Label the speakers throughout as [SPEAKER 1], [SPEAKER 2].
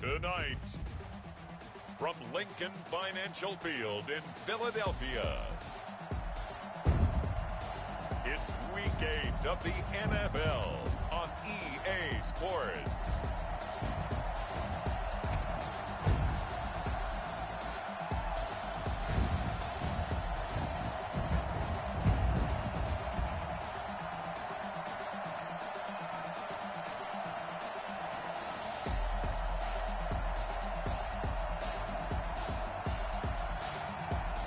[SPEAKER 1] Tonight, from Lincoln Financial Field in Philadelphia, it's Week 8 of the NFL on EA Sports.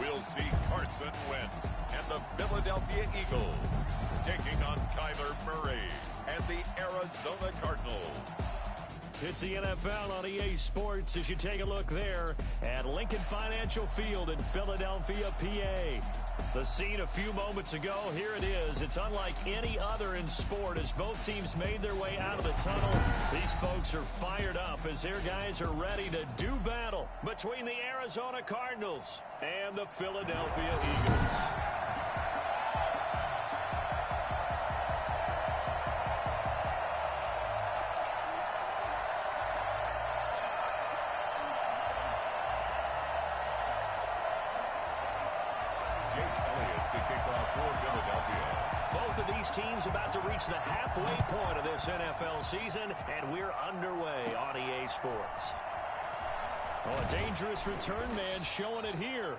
[SPEAKER 1] We'll see Carson Wentz and the Philadelphia Eagles taking on Kyler Murray and the Arizona Cardinals.
[SPEAKER 2] It's the NFL on EA Sports as you take a look there at Lincoln Financial Field in Philadelphia, PA. The scene a few moments ago, here it is. It's unlike any other in sport as both teams made their way out of the tunnel. These folks are fired up as their guys are ready to do battle between the Arizona Cardinals and the Philadelphia Eagles. Both of these teams about to reach the halfway point of this NFL season, and we're underway on EA Sports. Oh, a dangerous return man showing it here.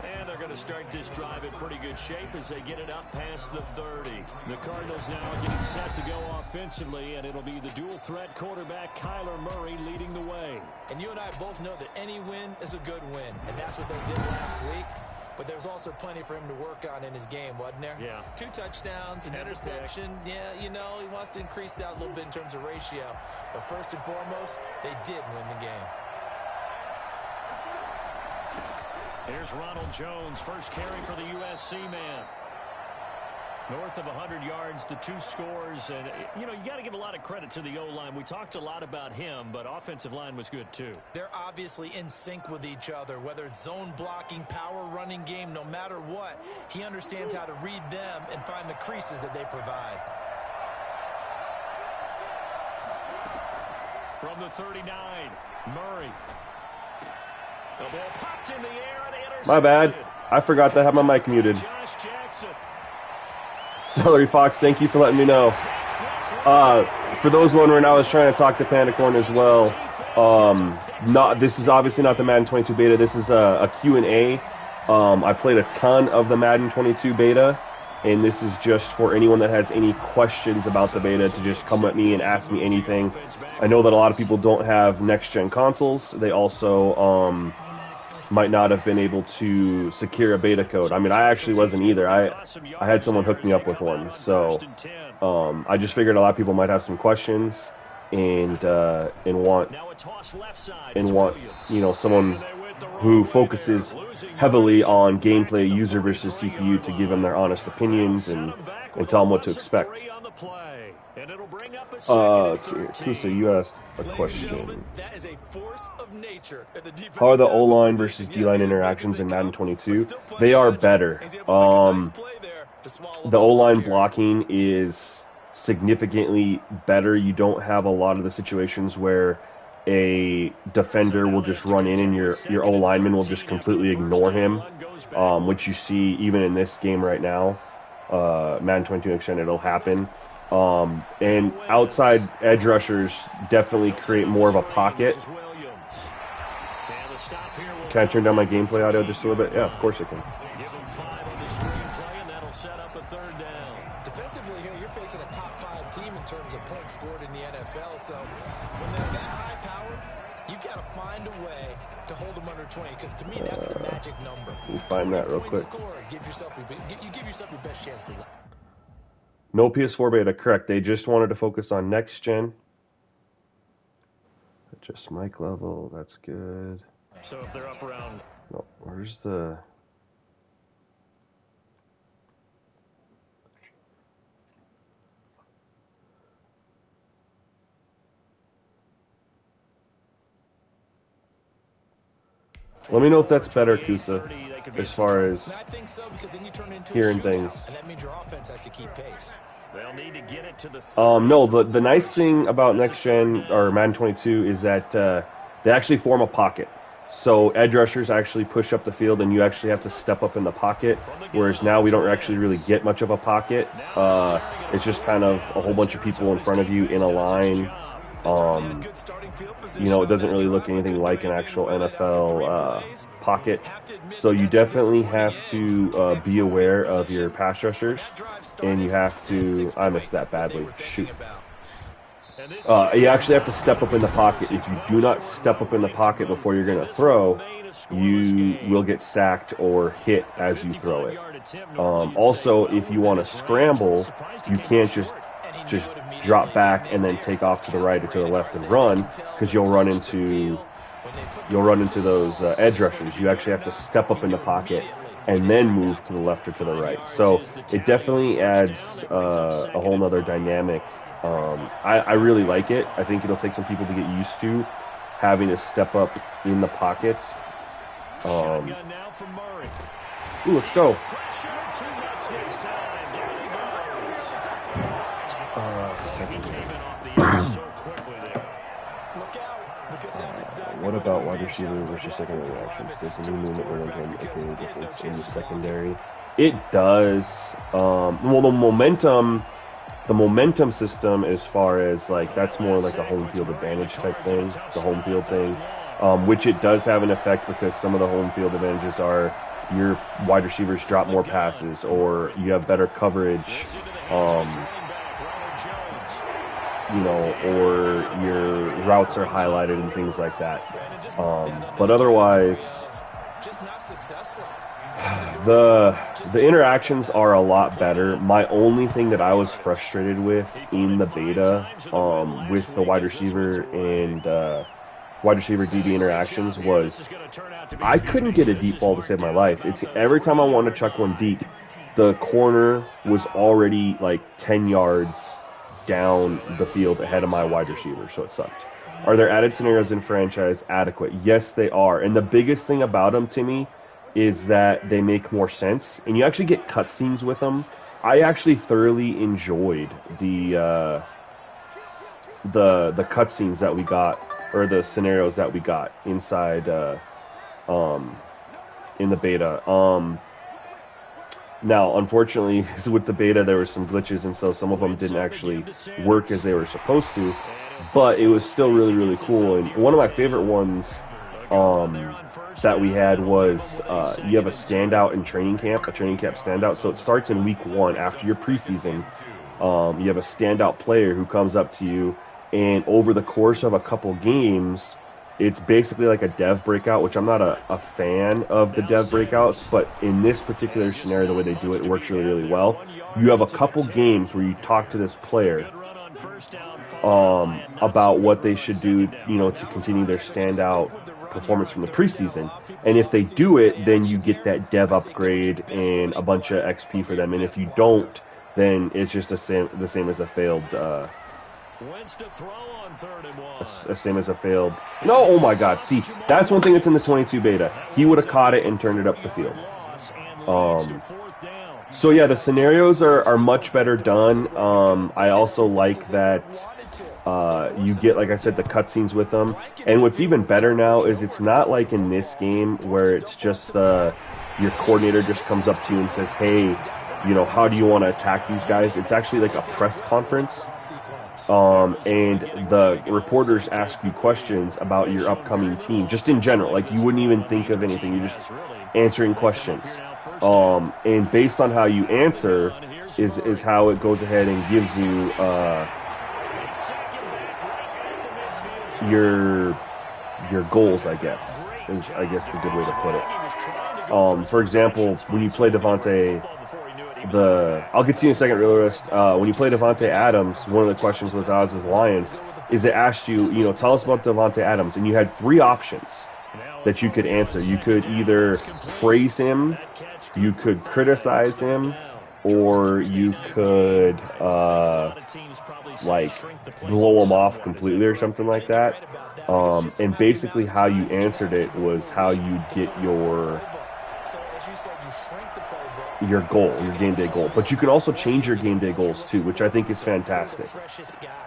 [SPEAKER 2] And they're going to start this drive in pretty good shape as they get it up past the 30. The Cardinals now getting set to go offensively, and it'll be the dual-threat quarterback Kyler Murray leading the way.
[SPEAKER 3] And you and I both know that any win is a good win, and that's what they did last week. But there's also plenty for him to work on in his game, wasn't there?
[SPEAKER 2] Yeah.
[SPEAKER 3] 2 touchdowns, an interception. Yeah, you know, he wants to increase that a little bit in terms of ratio. But first and foremost, they did win the game.
[SPEAKER 2] Here's Ronald Jones, first carry for the USC man. North of 100 yards, the 2 scores. And, you know, you got to give a lot of credit to the O-line. We talked a lot about him, but offensive line was good, too.
[SPEAKER 3] They're obviously in sync with each other, whether it's zone blocking, power running game, no matter what. He understands how to read them and find the creases that they provide.
[SPEAKER 2] From the 39, Murray. The ball popped in the air and intercepted.
[SPEAKER 4] My bad. I forgot to have my mic muted. Celery Fox, thank you for letting me know. For those wondering, I was trying to talk to Pandacorn as well. This is obviously not the Madden 22 beta. This is a Q&A. I played a ton of the Madden 22 beta, and this is just for anyone that has any questions about the beta to just come at me and ask me anything. I know that a lot of people don't have next-gen consoles. They also might not have been able to secure a beta code. I mean, I actually wasn't either. I had someone hook me up with one. So I just figured a lot of people might have some questions and want you know, someone who focuses heavily on gameplay, user versus CPU, to give them their honest opinions and tell them what to expect. Let's see here. Kusa, you asked a question. How are the O-line versus D-line interactions in Madden 22? They are better. The O-line blocking is significantly better. You don't have a lot of the situations where a defender will just run in and your O-lineman will just completely ignore him, which you see even in this game right now. Madden 22 Extended, it'll happen. And outside edge rushers definitely create more of a pocket. Can I turn down my gameplay audio just a little bit? Yeah, of course I can.
[SPEAKER 3] Defensively here, you're facing a top 5 team in terms of points scored in the NFL. So when they're that high powered, you've got to find a way to hold them under 20. Because to me, that's the magic number.
[SPEAKER 4] Let me find that real quick.
[SPEAKER 3] You give yourself your best chance to win.
[SPEAKER 4] No PS4 beta, correct. They just wanted to focus on next gen. Adjust mic level, that's good.
[SPEAKER 2] So if they're up around...
[SPEAKER 4] No, where's the... Let me know if that's better, Kusa, as far as hearing things. No, the nice thing about next gen or Madden 22 is that they actually form a pocket. So edge rushers actually push up the field, and you actually have to step up in the pocket, whereas now we don't actually really get much of a pocket. It's just kind of a whole bunch of people in front of you in a line. It doesn't really look anything like an actual NFL pocket. So you definitely have to be aware of your pass rushers, and you have to... I missed that badly. Shoot. You actually have to step up in the pocket. If you do not step up in the pocket before you're going to throw, you will get sacked or hit as you throw it. Also, if you want to scramble, you can't just drop back and then take off to the right or to the left and run, because you'll run into those edge rushers. You actually have to step up in the pocket and then move to the left or to the right. So it definitely adds a whole nother dynamic. I really like it. I think it'll take some people to get used to having to step up in the pocket. Ooh, let's go. What about wide receiver versus secondary actions? Does the new movement make a difference in the secondary? It does. Well, the momentum system, as far as like, that's more like a home field advantage type thing, the home field thing, which it does have an effect, because some of the home field advantages are your wide receivers drop more passes, or you have better coverage, or your routes are highlighted and things like that. But otherwise, the interactions are a lot better. My only thing that I was frustrated with in the beta, with the wide receiver and wide receiver DB interactions, was I couldn't get a deep ball to save my life. It's every time I wanted to chuck one deep, the corner was already like 10 yards down the field ahead of my wide receiver, so it sucked. Are there added scenarios in franchise adequate? Yes, they are. And the biggest thing about them, to me, is that they make more sense, and you actually get cutscenes with them. I actually thoroughly enjoyed the cutscenes that we got, or the scenarios that we got inside in the beta. Now, unfortunately, with the beta, there were some glitches, and so some of them didn't actually work as they were supposed to, but it was still really, really cool. And one of my favorite ones that we had was you have a standout in training camp, a training camp standout. So it starts in week 1 after your preseason. You have a standout player who comes up to you, and over the course of a couple games, it's basically like a dev breakout, which I'm not a fan of the dev breakouts, but in this particular scenario, the way they do it, it works really, really well. You have a couple games where you talk to this player about what they should do, to continue their standout performance from the preseason. And if they do it, then you get that dev upgrade and a bunch of XP for them. And if you don't, then it's just the same as a failed No, oh my god, see, that's one thing that's in the 22 beta. He would have caught it and turned it up the field. So yeah, the scenarios are much better done. I also like that you get, like I said, the cutscenes with them. And what's even better now is it's not like in this game where it's just your coordinator just comes up to you and says, hey, how do you want to attack these guys? It's actually like a press conference. And the reporters ask you questions about your upcoming team, just in general. Like, you wouldn't even think of anything. You're just answering questions. And based on how you answer is how it goes ahead and gives you your goals, I guess, is the good way to put it. For example, when you play Devontae, I'll get to you in a second, realist. When you play Devontae Adams, one of the questions was Oz's Lions, is it asked you, tell us about Devontae Adams, and you had 3 options that you could answer. You could either praise him, you could criticize him, or you could blow him off completely or something like that. And basically how you answered it was how you get your goal, your game day goal. But you can also change your game day goals too, which I think is fantastic.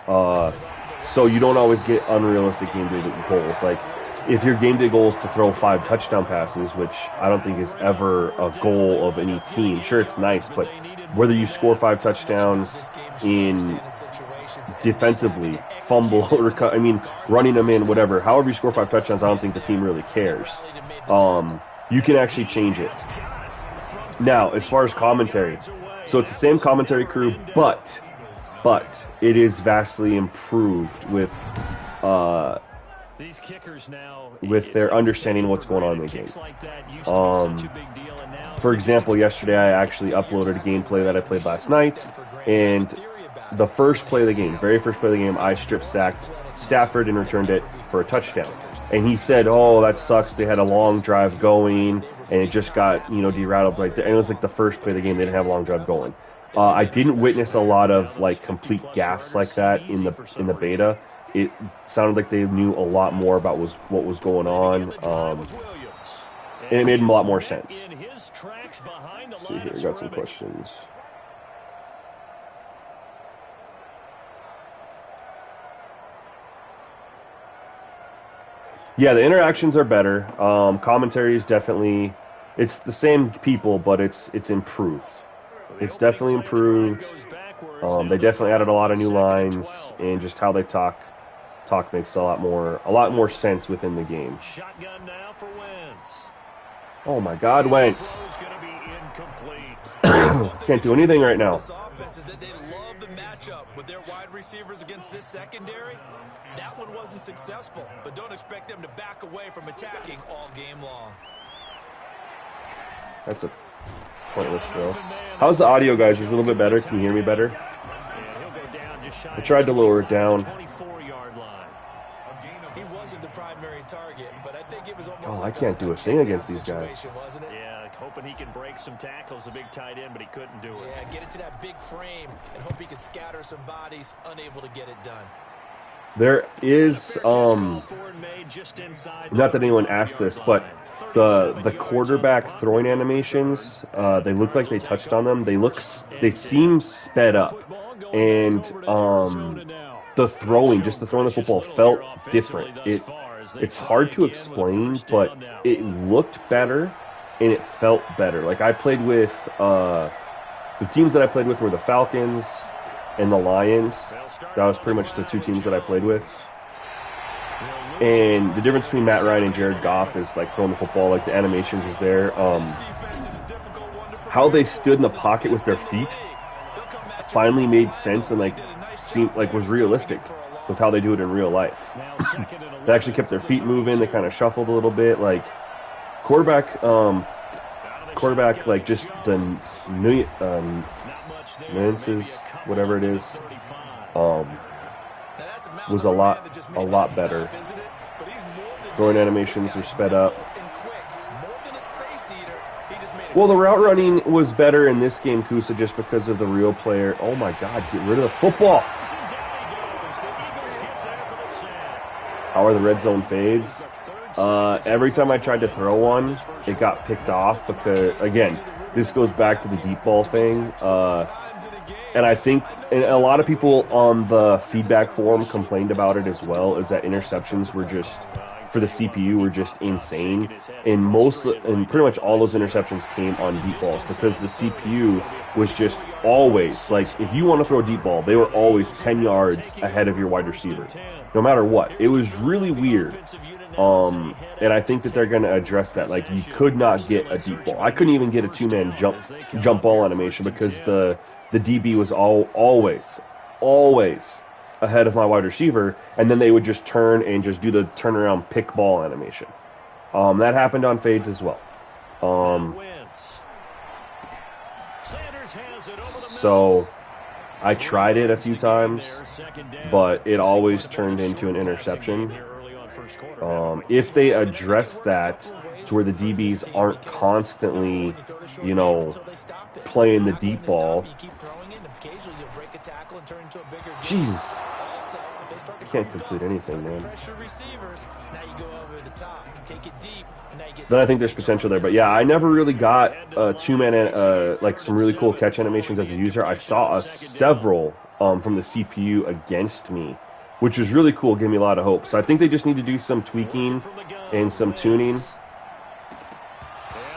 [SPEAKER 4] So you don't always get unrealistic game day goals. Like, if your game day goal is to throw 5 touchdown passes, which I don't think is ever a goal of any team. Sure, it's nice, but whether you score 5 touchdowns in defensively, fumble, or running them in, whatever. However you score 5 touchdowns, I don't think the team really cares. You can actually change it. Now, as far as commentary, so it's the same commentary crew, but it is vastly improved with their understanding of what's going on in the game. For example, yesterday I actually uploaded a gameplay that I played last night, and the first play of the game, very first play of the game, I strip-sacked Stafford and returned it for a touchdown. And he said, "Oh, that sucks. They had a long drive going, and it just got, derailed right there." And it was like the first play of the game. They didn't have a long drive going. I didn't witness a lot of complete gaffes like that in the beta. It sounded like they knew a lot more about what was going on, and it made a lot more sense. Let's see here, I got some questions. Yeah, the interactions are better. Commentary is definitely, it's the same people, but it's improved. It's definitely improved. They definitely added a lot of new lines, and just how they talk makes a lot more sense within the game. Oh my God, Wentz! Can't do anything right now.
[SPEAKER 3] With their wide receivers against this secondary, that one wasn't successful, but don't expect them to back away from attacking all game long.
[SPEAKER 4] That's a pointless throw. How's the audio, guys? Is it a little bit better? Can you hear me better? I tried to lower it down.
[SPEAKER 3] He wasn't the primary target, but I think it was almost
[SPEAKER 4] I can't do a thing against these guys.
[SPEAKER 2] Yeah, hoping he can break some tackles, a big tight end, but he couldn't do it.
[SPEAKER 3] Yeah, get it to that big frame and hope he can scatter some bodies, unable to get it done.
[SPEAKER 4] There is, not that anyone asked this, but the quarterback throwing animations, they look like they touched on them. They seem sped up, and the throwing the football felt different. It's hard to explain, but it looked better and it felt better. Like I played with the teams that I played with were the Falcons and the Lions. That was pretty much the 2 teams that I played with. And the difference between Matt Ryan and Jared Goff is throwing the football, the animations was there. How they stood in the pocket with their feet finally made sense and seemed was realistic with how they do it in real life. They actually kept their feet moving. They kind of shuffled a little bit. Quarterback, just the nuances, whatever it is, was a lot better. Throwing animations are sped up. Well, the route running was better in this game, Kusa, just because of the real player. Oh my God, get rid of the football. How are the red zone fades? Every time I tried to throw one, it got picked off because, again, this goes back to the deep ball thing. And I think a lot of people on the feedback forum complained about it as well, is that interceptions were just, for the CPU, were just insane. And pretty much all those interceptions came on deep balls because the CPU was just always, if you want to throw a deep ball, they were always 10 yards ahead of your wide receiver, no matter what. It was really weird. And I think that they're going to address that. You could not get a deep ball. I couldn't even get a 2-man jump ball animation because the DB was always ahead of my wide receiver, and then they would just turn and just do the turnaround pick ball animation. That happened on fades as well. So I tried it a few times, but it always turned into an interception. If they address that to where the DBs aren't constantly, playing the deep ball. Jesus. I can't complete anything, man. Then I think there's potential there. But yeah, I never really got a 2-man, some really cool catch animations as a user. I saw several from the CPU against me. which was really cool, gave me a lot of hope. So I think they just need to do some tweaking and some tuning.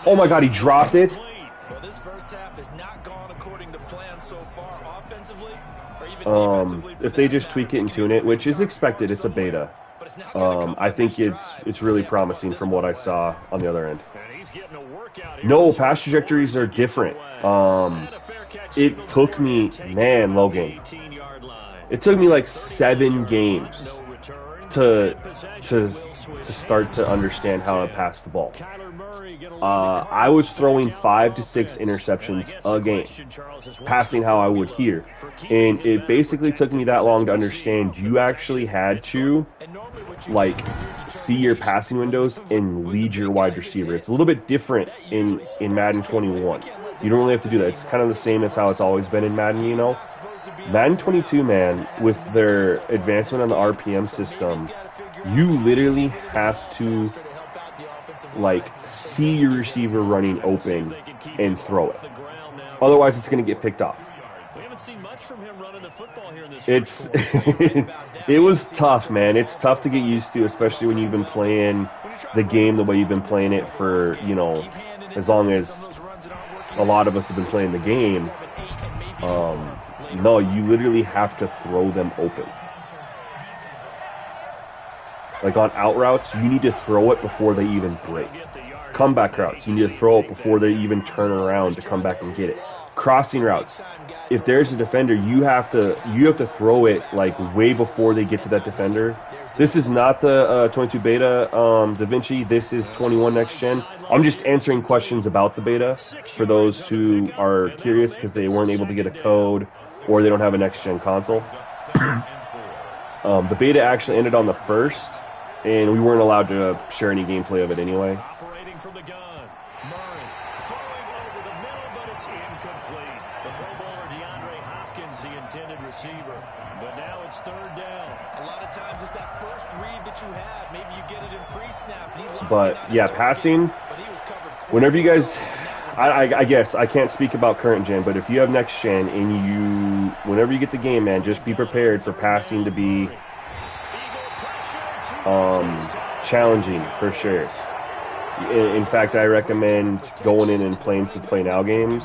[SPEAKER 4] Oh my God, he dropped it.
[SPEAKER 3] Well, this first half has not gone according to plan so far, offensively or even defensively.
[SPEAKER 4] If they just tweak it and tune it, which is expected, it's a beta. I think it's really promising from what I saw on the other end. No, pass trajectories are different. It took me, man, Logan. It took me like 7 games to start to understand how to pass the ball. I was throwing 5 to 6 interceptions a game, passing how I would here. And it basically took me that long to understand you actually had to, like, see your passing windows and lead your wide receiver. It's a little bit different in Madden 21. You don't really have to do that. It's kind of the same as how it's always been in Madden, you know? Madden 22, man, with their advancement on the RPM system, you literally have to, like, see your receiver running open and throw it. Otherwise, it's going to get picked off. It's it was tough, man. It's tough to get used to, especially when you've been playing the game the way you've been playing it for, you know, as long as a lot of us have been playing the game. No, you literally have to throw them open. Like on out routes, you need to throw it before they even break. Comeback routes, you need to throw it before they even turn around to come back and get it. Crossing routes, if there's a defender, you have to throw it like way before they get to that defender. This is not the 22 beta Da Vinci. This is 21 next gen. I'm just answering questions about the beta for those who are curious because they weren't able to get a code or they don't have a next gen console. The beta actually ended on the 1st, and we weren't allowed to share any gameplay of it anyway.
[SPEAKER 2] Operating from the gun. Murray throwing over the middle, but it's incomplete. The Pro Bowler DeAndre Hopkins, the intended receiver. But now it's 3rd down.
[SPEAKER 3] A lot of times it's that first read that you have. Maybe you get it in pre-snap.
[SPEAKER 4] But yeah, passing, whenever you guys, I guess I can't speak about current gen, but if you have next gen and whenever you get the game, man, just be prepared for passing to be challenging for sure. In fact, I recommend going in and playing some Play Now games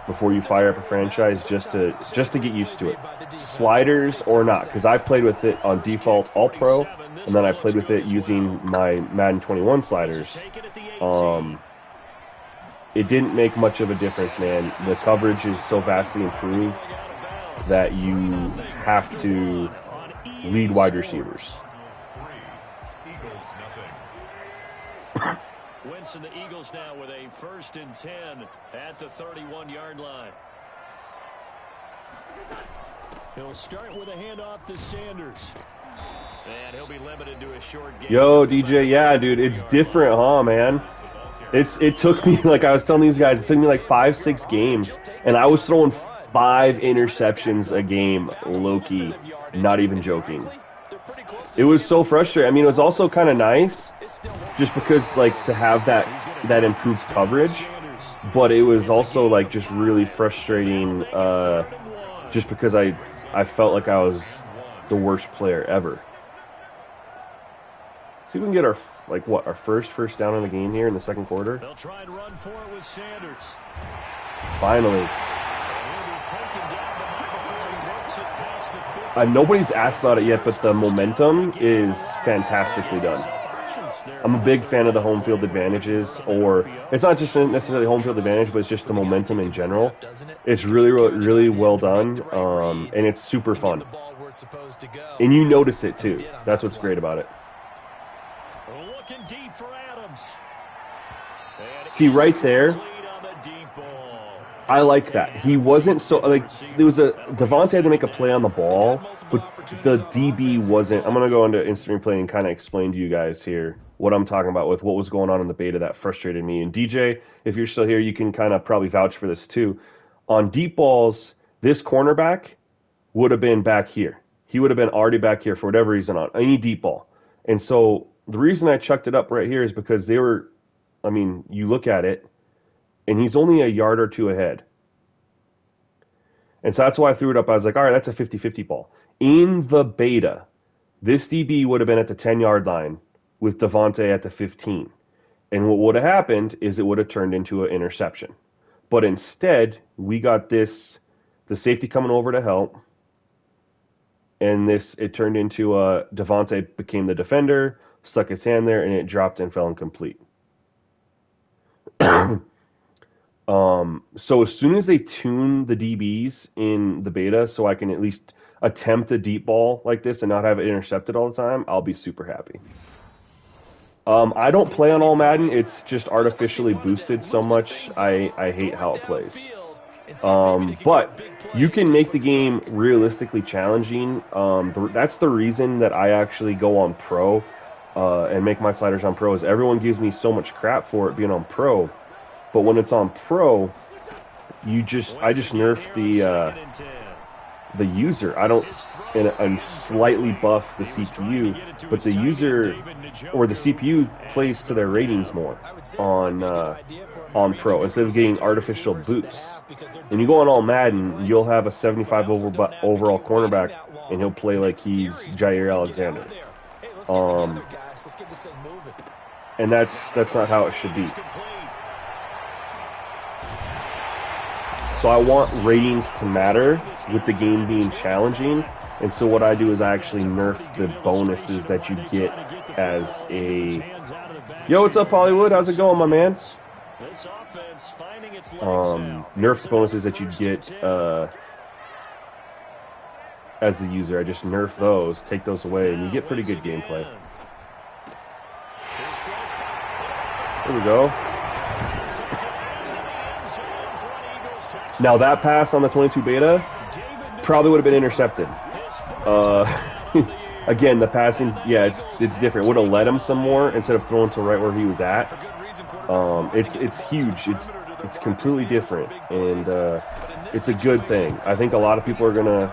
[SPEAKER 4] before you fire up a franchise just to get used to it. Sliders or not, because I played with it on default All Pro, and then I played with it using my Madden 21 sliders. It didn't make much of a difference, man. The coverage is so vastly improved that you have to lead wide receivers.
[SPEAKER 2] Wentz and the Eagles now with a 1st and 10 at the 31-yard line. He'll start with a handoff to Sanders. And he'll be limited to a short game.
[SPEAKER 4] Yo, DJ, yeah, dude, it's different, huh, man? It took me, like I was telling these guys, it took me like 5-6 games, and I was throwing 5 interceptions a game, low-key, not even joking. It was so frustrating. I mean, it was also kind of nice, just because, like, to have that improved coverage, but it was also, like, just really frustrating, just because I felt like I was the worst player ever. See if we can get our first down in the game here in the 2nd quarter.
[SPEAKER 2] They'll try and run for it with Sanders.
[SPEAKER 4] Finally. Nobody's asked about it yet, but the momentum is fantastically done. I'm a big fan of the home field advantages, or it's not just necessarily home field advantage, but it's just the momentum in general. It's really, really well done, and it's super fun. And you notice it too. That's what's great about it.
[SPEAKER 2] Looking deep for Adams.
[SPEAKER 4] See, right there, I like that. He wasn't so, like, there was Devontae had to make a play on the ball, but the DB wasn't. I'm going to go into instant replay and kind of explain to you guys here what I'm talking about with what was going on in the beta that frustrated me. And DJ, if you're still here, you can kind of probably vouch for this too. On deep balls, this cornerback would have been back here. He would have been already back here for whatever reason on any deep ball. And so the reason I chucked it up right here is because they were, I mean, you look at it, and he's only a yard or two ahead. And so that's why I threw it up. I was like, all right, that's a 50-50 ball. In the beta, this DB would have been at the 10-yard line with Devontae at the 15. And what would have happened is it would have turned into an interception. But instead, we got the safety coming over to help, and it turned into Devontae became the defender, stuck his hand there, and it dropped and fell incomplete. So as soon as they tune the DBs in the beta so I can at least attempt a deep ball like this and not have it intercepted all the time, I'll be super happy. I don't play on all Madden. It's just artificially boosted so much. I hate how it plays. But you can make the game realistically challenging. That's the reason that I actually go on Pro and make my sliders on Pro, is everyone gives me so much crap for it being on Pro. But when it's on Pro, I just nerf the user. I don't, and slightly buff the CPU, but the user or the CPU plays to their ratings more on Pro instead of getting artificial boosts. When you go on all Madden, you'll have a 75 overall cornerback, and he'll play like he's Jair Alexander. And that's not how it should be. So I want ratings to matter with the game being challenging, and so what I do is I actually nerf the bonuses that you get as a... Yo, what's up, Hollywood? How's it going, my man? Nerf the bonuses that you get as the user. I just nerf those, take those away, and you get pretty good gameplay. There we go. Now that pass on the 22 beta probably would have been intercepted. Again, the passing, yeah, it's different. Would have led him some more instead of throwing to right where he was at. It's huge. It's completely different, and it's a good thing. I think a lot of people are gonna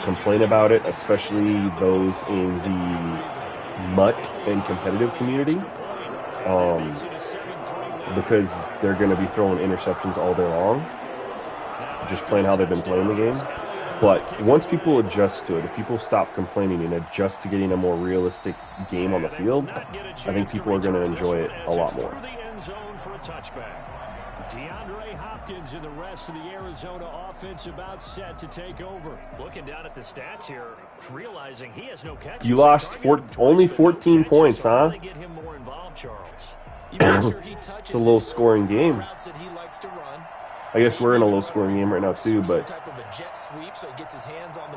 [SPEAKER 4] complain about it, especially those in the MUT and competitive community, because they're gonna be throwing interceptions all day long, just playing how they've been playing the game. But once people adjust to it, if people stop complaining and adjust to getting a more realistic game on the field, I think people are going to enjoy it a lot more.
[SPEAKER 2] DeAndre Hopkins and the rest of the Arizona offense about set to take over. Looking down at the stats here, realizing he has no catches.
[SPEAKER 4] You lost only 14 points, huh? It's a low scoring game. I guess we're in a low-scoring game right now too, but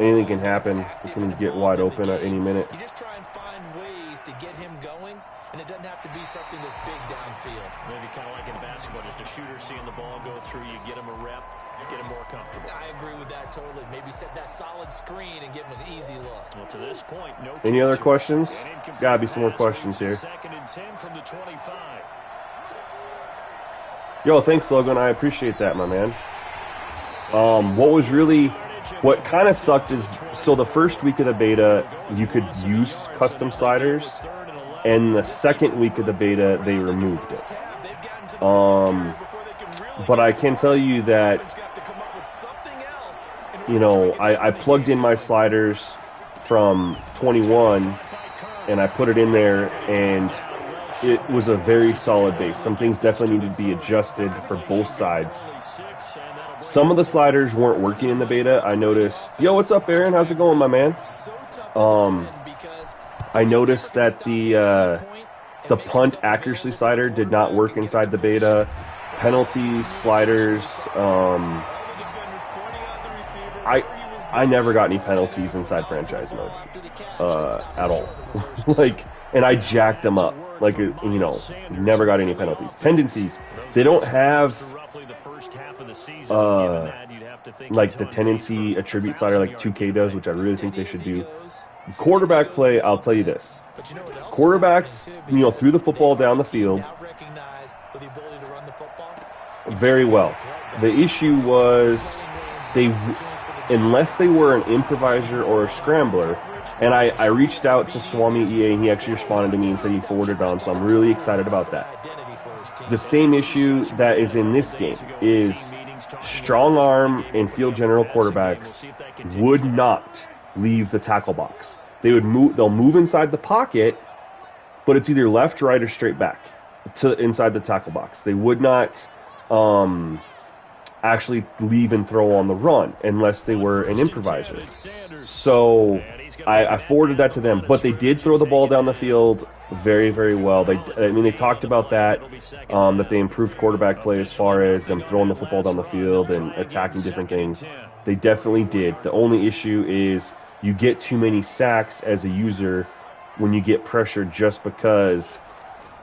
[SPEAKER 4] anything can happen. We can get wide open at any minute.
[SPEAKER 3] You just try and find ways to get him going, and it doesn't have to be something that's big downfield.
[SPEAKER 2] Maybe kind of like in basketball, just a shooter seeing the ball go through, you get him a rep, get him more comfortable.
[SPEAKER 3] I agree with that totally. Maybe set that solid screen and give him an easy look.
[SPEAKER 2] Well, to this point, no.
[SPEAKER 4] Any other questions? Gotta be some more questions here.
[SPEAKER 2] 2nd and 10 from the 25.
[SPEAKER 4] Yo, thanks, Logan. I appreciate that, my man. What kind of sucked is, so the first week of the beta, you could use custom sliders, and the second week of the beta, they removed it. But I can tell you that, you know, I plugged in my sliders from 21, and I put it in there, and it was a very solid base. Some things definitely needed to be adjusted for both sides. Some of the sliders weren't working in the beta. I noticed, yo, what's up, Aaron? How's it going, my man? I noticed that the punt accuracy slider did not work inside the beta. Penalty sliders, I never got any penalties inside franchise mode at all. And I jacked them up. Never got any penalties. Tendencies, they don't have the tendency attribute slider like 2K does, which I really think they should do. Quarterback play, I'll tell you this. Quarterbacks, threw the football down the field very well. The issue was unless they were an improviser or a scrambler, and I reached out to Swami EA, and he actually responded to me and said he forwarded it on, so I'm really excited about that. The same issue that is in this game is strong arm and field general quarterbacks would not leave the tackle box. They'll move inside the pocket, but it's either left, right, or straight back to inside the tackle box. They would not actually leave and throw on the run unless they were an improviser. So I forwarded that to them, but they did throw the ball down the field very, very well. They talked about that they improved quarterback play as far as them throwing the football down the field and attacking different things. They definitely did. The only issue is you get too many sacks as a user when you get pressured, just because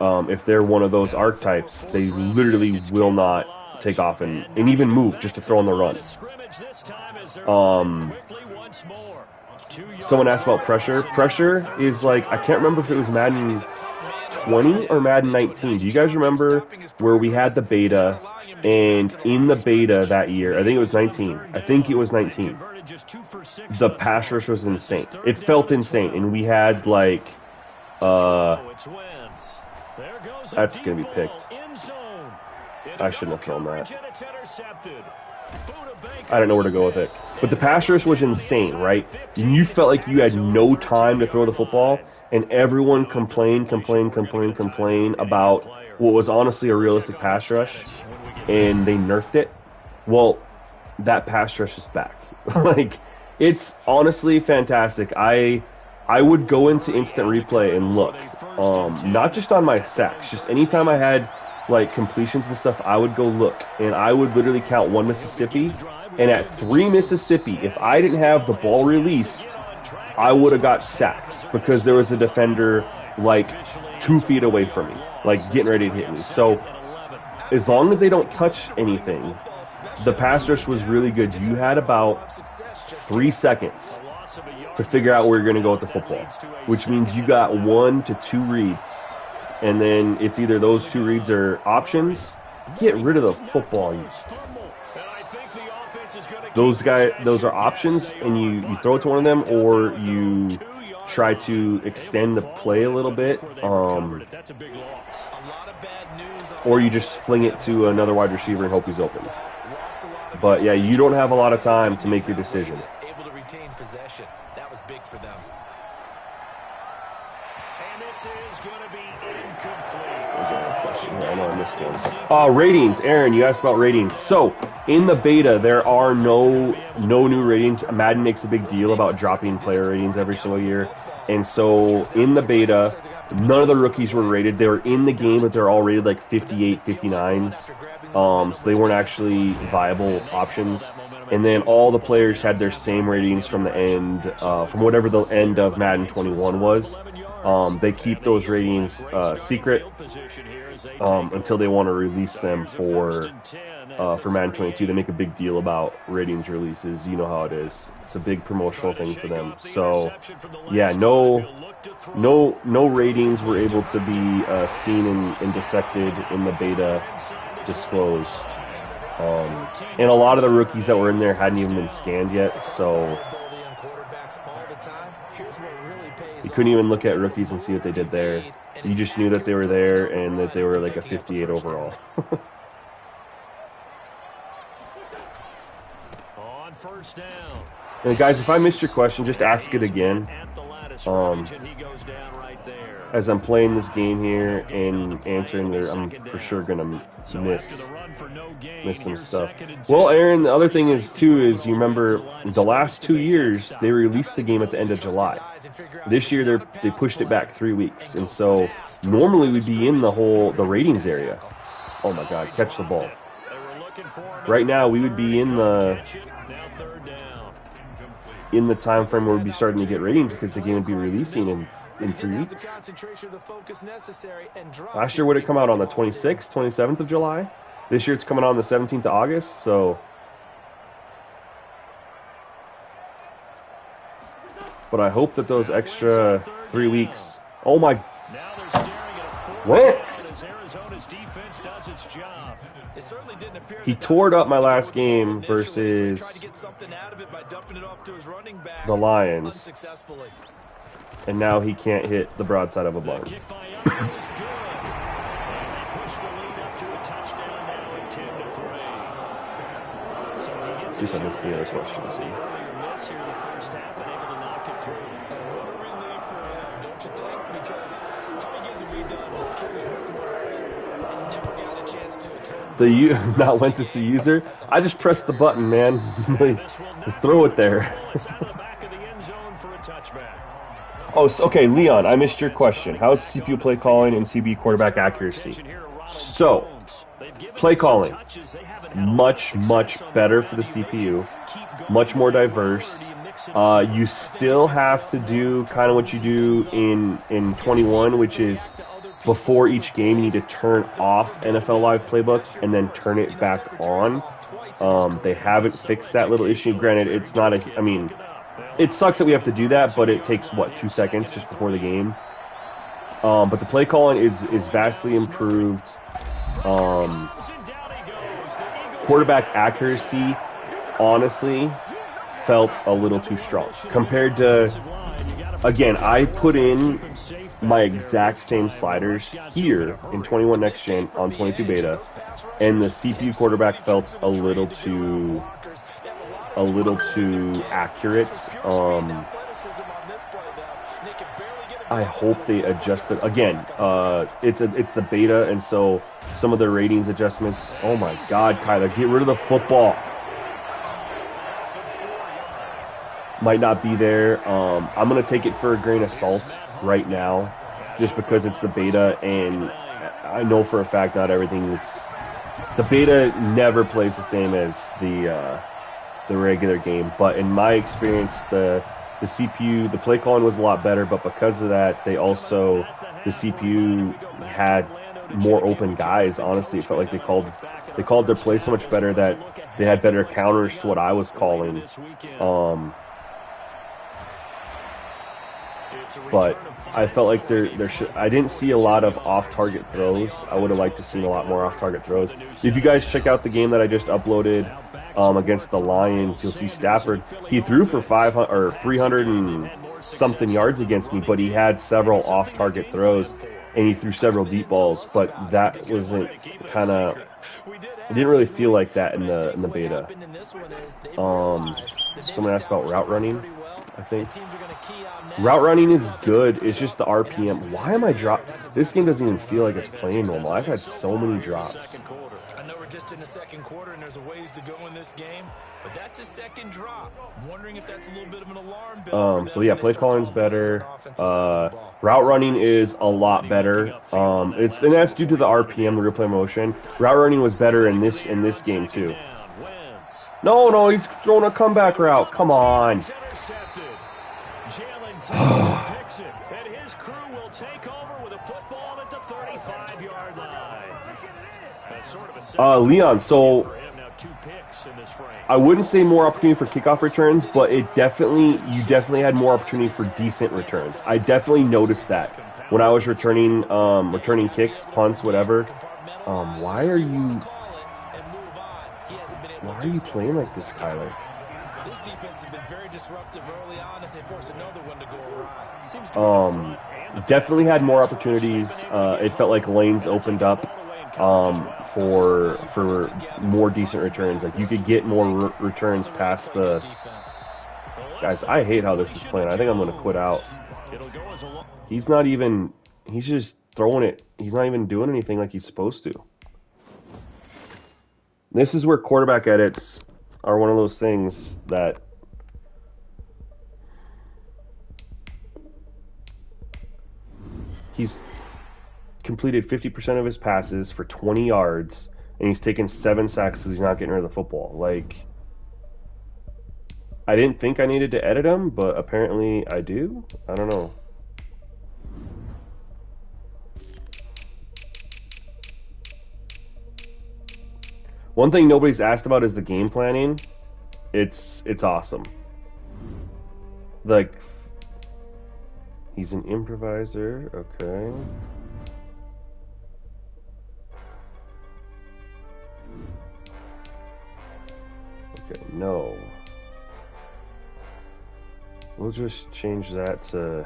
[SPEAKER 4] if they're one of those archetypes, they literally will not take off and even move just to throw on the run. Someone asked about pressure. Pressure is like, I can't remember if it was Madden 20 or Madden 19. Do you guys remember where we had the beta, and in the beta that year, I think it was 19. The pass rush was insane. It felt insane, and we had like, that's going to be picked. I shouldn't have thrown that. I don't know where to go with it. But the pass rush was insane, right? You felt like you had no time to throw the football, and everyone complained about what was honestly a realistic pass rush, and they nerfed it. Well, that pass rush is back. Like, it's honestly fantastic. I would go into instant replay and look, not just on my sacks, just anytime I had like completions and stuff, I would go look, and I would literally count 1 Mississippi, and at 3 Mississippi, if I didn't have the ball released, I would have got sacked because there was a defender like 2 feet away from me, like getting ready to hit me. So as long as they don't touch anything, the pass rush was really good. You had about 3 seconds to figure out where you're going to go with the football, which means you got 1 to 2 reads. And then it's either those 2 reads or options. Get rid of the football. Those are options, and you throw it to one of them, or you try to extend the play a little bit, or you just fling it to another wide receiver and hope he's open. But yeah, you don't have a lot of time to make your decision.
[SPEAKER 3] Able to retain possession. That was big for them.
[SPEAKER 2] And this is going to be incomplete.
[SPEAKER 4] I know I missed one. Ratings. Aaron, you asked about ratings. So, in the beta, there are no new ratings. Madden makes a big deal about dropping player ratings every single year. And so, in the beta, none of the rookies were rated. They were in the game, but they're all rated like 58, 59s. So they weren't actually viable options. And then all the players had their same ratings from the end, from whatever the end of Madden 21 was. They keep those ratings secret until they want to release them for Madden 22. They make a big deal about ratings releases. You know how it is. It's a big promotional thing for them. So, yeah, no ratings were able to be seen and dissected in the beta disclosed. And a lot of the rookies that were in there hadn't even been scanned yet, so you couldn't even look at rookies and see what they did there. You just knew that they were there and that they were like a 58 overall.
[SPEAKER 2] On first down.
[SPEAKER 4] And guys, if I missed your question, just ask it again. As I'm playing this game here and answering there, I'm for sure gonna miss some stuff. Well, Aaron, the other thing is you remember the last 2 years they released the game at the end of July. This year they pushed it back 3 weeks, and so normally we'd be in the ratings area. Oh my God, catch the ball! Right now we would be in the time frame where we'd be starting to get ratings because the game would be releasing in 3 weeks. Last year would have come out on the 26th, 27th of July. This year it's coming out on the 17th of August, so. But I hope that those extra 3 weeks. Oh my. What? He tore it up my last game versus the Lions. And now he can't hit the broadside of a barn. At least I missed the other questions here.
[SPEAKER 2] miss here in the first half and able to knock it through.
[SPEAKER 3] And what a relief for him, don't you think? Because how many games have we done where kickers missed them already and never got a chance to atone?
[SPEAKER 4] Not Wentz is the user. I just pressed the button, man. Throw it there.
[SPEAKER 2] It's out of the back of the end zone for a touchback.
[SPEAKER 4] Oh, okay, Leon, I missed your question. How is CPU play calling and CB quarterback accuracy? So, play calling, much better for the CPU, much more diverse. You still have to do kind of what you do in 21, which is before each game you need to turn off NFL Live playbooks and then turn it back on. They haven't fixed that little issue. Granted, it's not I mean, it sucks that we have to do that, but it takes, 2 seconds just before the game. But the play calling is vastly improved. Quarterback accuracy, honestly, felt a little too strong. Compared to, again, I put in my exact same sliders here in 21 Next Gen on 22 Beta, and the CPU quarterback felt a little too accurate. I hope they adjusted. Again, it's the beta, and so some of the ratings adjustments. Oh my God, Kyler, get rid of the football. Might not be there. I'm gonna take it for a grain of salt right now, just because it's the beta, and I know for a fact not everything is. The beta never plays the same as the regular game, but in my experience, the CPU, the play calling was a lot better, but because of that, the CPU had more open guys. Honestly, it felt like they called their play so much better that they had better counters to what I was calling. But I felt like I didn't see a lot of off-target throws. I would have liked to see a lot more off-target throws. If you guys check out the game that I just uploaded against the Lions, you'll see Stafford. He threw for 300 and something yards against me, but he had several off-target throws, and he threw several deep balls. But that wasn't it didn't really feel like that in the beta. Someone asked about route running, I think. Route running is good. It's just the RPM. Why am I This game doesn't even feel like it's playing normal. I've had so many drops.
[SPEAKER 3] I know we're just in the second quarter and there's a ways to go in this game, but that's a second drop. I'm wondering if that's a little bit of an alarm bell.
[SPEAKER 4] So yeah, play calling's better. Route running is a lot better. And that's due to the RPM, the real play motion. Route running was better in this game too. No, he's throwing a comeback route. Come on.
[SPEAKER 2] Picks it, and his crew will take over with a football at the 35-yard line.
[SPEAKER 4] Leon, so I wouldn't say more opportunity for kickoff returns, but you definitely had more opportunity for decent returns. I definitely noticed that when I was returning kicks, punts, whatever. Why are you playing like this, Kyler?
[SPEAKER 3] This defense has been very disruptive early on as they force another one to go awry.
[SPEAKER 4] Definitely had more opportunities. It felt like lanes opened up for more decent returns. Like you could get more returns past the guys. I hate how this is playing. I think I'm going to quit out. He's just throwing it. He's not even doing anything like he's supposed to. This is where quarterback edits are one of those things that he's completed 50% of his passes for 20 yards, and he's taken 7 sacks because he's not getting rid of the football. Like, I didn't think I needed to edit him, but apparently I do. I don't know. One thing nobody's asked about is the game planning. It's awesome. Like, he's an improviser, okay. Okay, no. We'll just change that to...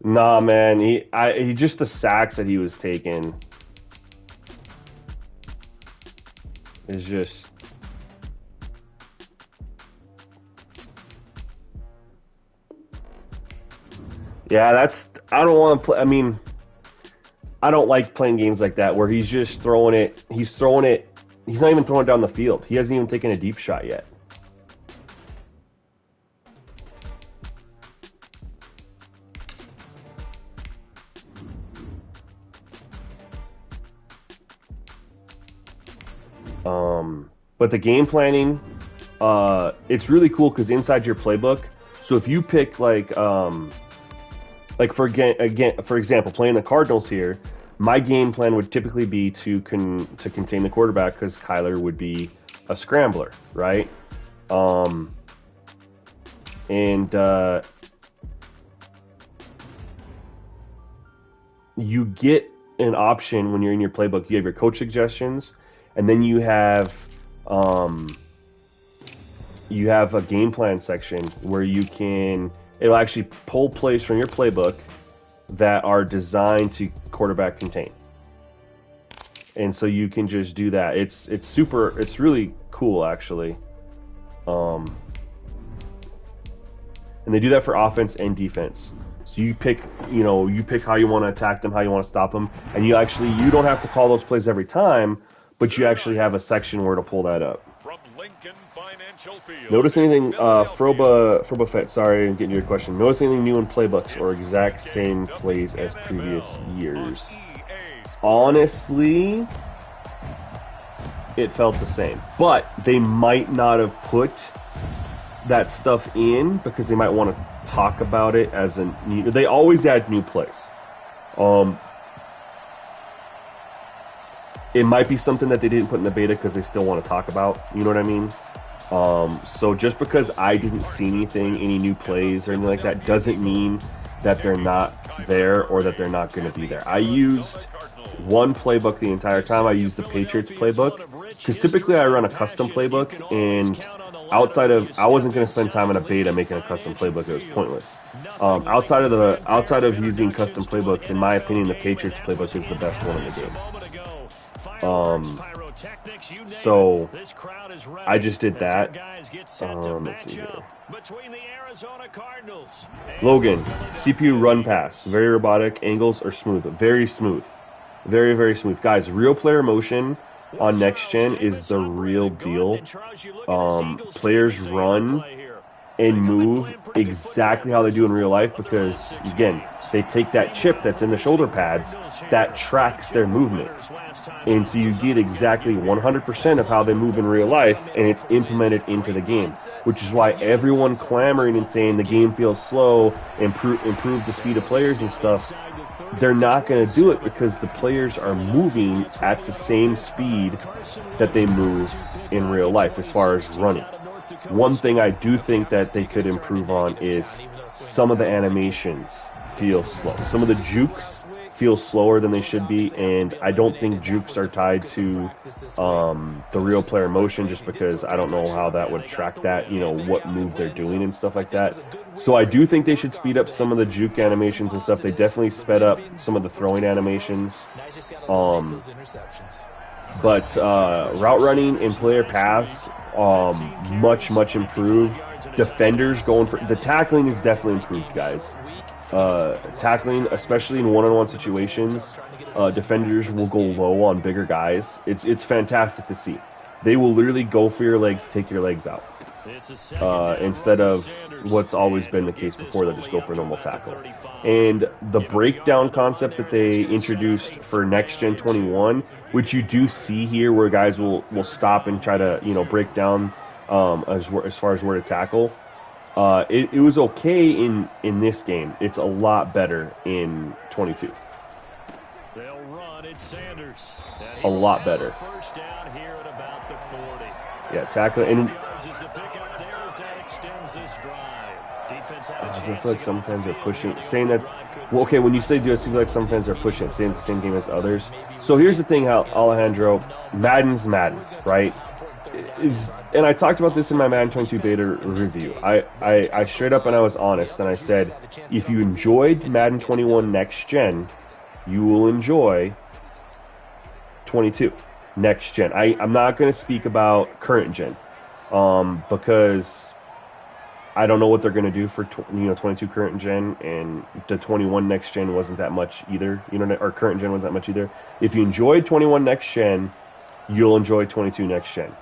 [SPEAKER 4] Nah, man, he just the sacks that he was taking. is just... Yeah, that's... I don't want to play... I mean, I don't like playing games like that where he's just throwing it... He's throwing it... He's not even throwing it down the field. He hasn't even taken a deep shot yet. But the game planning, it's really cool because inside your playbook, so if you pick like for example, playing the Cardinals here, my game plan would typically be to contain the quarterback because Kyler would be a scrambler, right? You get an option when you're in your playbook. You have your coach suggestions, and then you have a game plan section where it'll actually pull plays from your playbook that are designed to quarterback contain. And so you can just do that. It's really cool actually. And they do that for offense and defense. So you pick how you want to attack them, how you want to stop them, and you don't have to call those plays every time, but you actually have a section where to pull that up.
[SPEAKER 1] From Lincoln Financial Field,
[SPEAKER 4] Notice anything, Froba Fett, sorry, I'm getting to your question. Notice anything new in playbooks or exact same plays as previous years? Honestly, it felt the same. But they might not have put that stuff in because they might want to talk about it as they always add new plays. It might be something that they didn't put in the beta because they still want to talk about. You know what I mean? So just because I didn't see any new plays or anything like that, doesn't mean that they're not there or that they're not going to be there. I used one playbook the entire time. I used the Patriots playbook because typically I run a custom playbook, and I wasn't going to spend time in a beta making a custom playbook. It was pointless. Outside of using custom playbooks, in my opinion, the Patriots playbook is the best one in the game. So I just did that. Let's see here. Logan, CPU run pass, very robotic. Angles are smooth, very smooth, very, very smooth. Guys, real player motion on next gen is the real deal. Players run and move exactly how they do in real life because, again, they take that chip that's in the shoulder pads that tracks their movement. And so you get exactly 100% of how they move in real life, and it's implemented into the game, which is why everyone clamoring and saying the game feels slow, improve the speed of players and stuff. They're not going to do it because the players are moving at the same speed that they move in real life as far as running. One thing I do think that they could improve on is some of the animations feel slow. Some of the jukes feel slower than they should be, and I don't think jukes are tied to the real player motion just because I don't know how that would track that, what move they're doing and stuff like that. So I do think they should speed up some of the juke animations and stuff. They definitely sped up some of the throwing animations. But route running and player paths, much improved. Defenders going for the tackling is definitely improved, guys. Tackling, especially in one-on-one situations, defenders will go low on bigger guys. It's fantastic to see. They will literally go for your legs, take your legs out, instead of what's always been the case before. They just go for a normal tackle. And the breakdown concept that they introduced for Next Gen 21, which you do see here, where guys will stop and try to break down as far as where to tackle. It was okay in this game. It's a lot better in 22.
[SPEAKER 2] They'll run it, Sanders.
[SPEAKER 4] A lot better.
[SPEAKER 2] First down here at about the 40.
[SPEAKER 4] Yeah, tackle and. I feel like some fans are pushing, saying that. Well, okay, when you say do it seems like some fans are pushing it, saying it's the same game as others. So here's the thing, Alejandro. Madden's Madden, right? And I talked about this in my Madden 22 beta review. I straight up and I was honest, and I said, if you enjoyed Madden 21 Next Gen, you will enjoy 22. next gen. I'm not going to speak about current gen, because I don't know what they're going to do for 22 current gen, and the 21 next gen wasn't that much either. Or current gen wasn't that much either. If you enjoyed 21 next gen, you'll enjoy 22 next gen.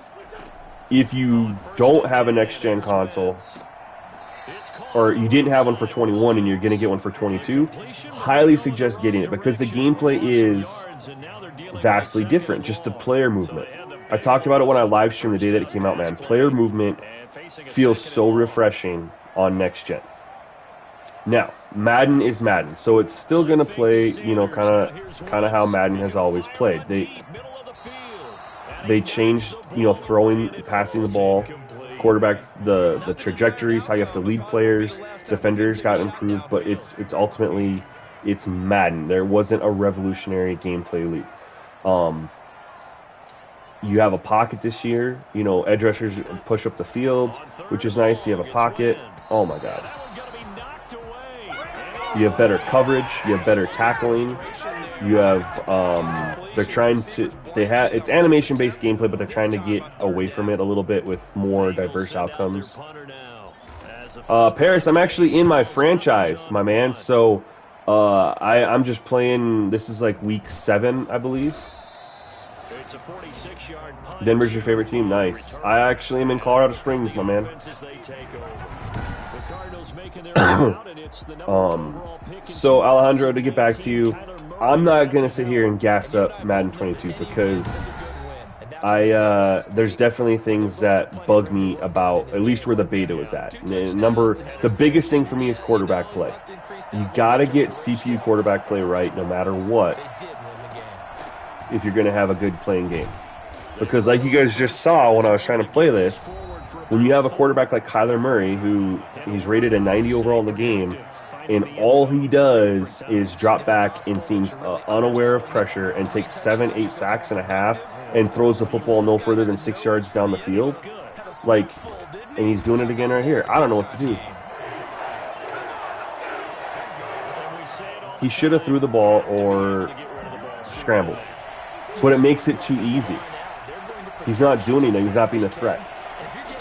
[SPEAKER 4] If you don't have a next gen console, or you didn't have one for 21 and you're going to get one for 22, highly suggest getting it, because the gameplay is vastly different. Just the player movement. I talked about it when I live streamed the day that it came out, man. Player movement feels so refreshing on next gen. Now, Madden is Madden, so it's still going to play, kind of how Madden has always played. They changed, throwing, passing the ball, quarterback, the trajectories, how you have to lead players, defenders got improved, but it's ultimately, it's Madden. There wasn't a revolutionary gameplay leap. You have a pocket this year, edge rushers push up the field, which is nice. You have a pocket. Oh my God. You have better coverage, you have better tackling, you have, it's animation-based gameplay, but they're trying to get away from it a little bit with more diverse outcomes. Paris, I'm actually in my franchise, my man, so, I'm just playing, this is like week 7, I believe. Denver's your favorite team? Nice. I actually am in Colorado Springs, my man. So Alejandro, to get back to you, I'm not going to sit here and gas up Madden 22 because there's definitely things that bug me about at least where the beta was at. The biggest thing for me is quarterback play. You got to get CPU quarterback play right no matter what if you're going to have a good playing game. Because like you guys just saw when I was trying to play this, when you have a quarterback like Kyler Murray, who he's rated a 90 overall in the game, and all he does is drop back and seems unaware of pressure and takes 7-8 sacks and a half and throws the football no further than 6 yards down the field, and he's doing it again right here. I don't know what to do. He should have threw the ball or scrambled, but it makes it too easy. He's not doing anything. He's not being a threat.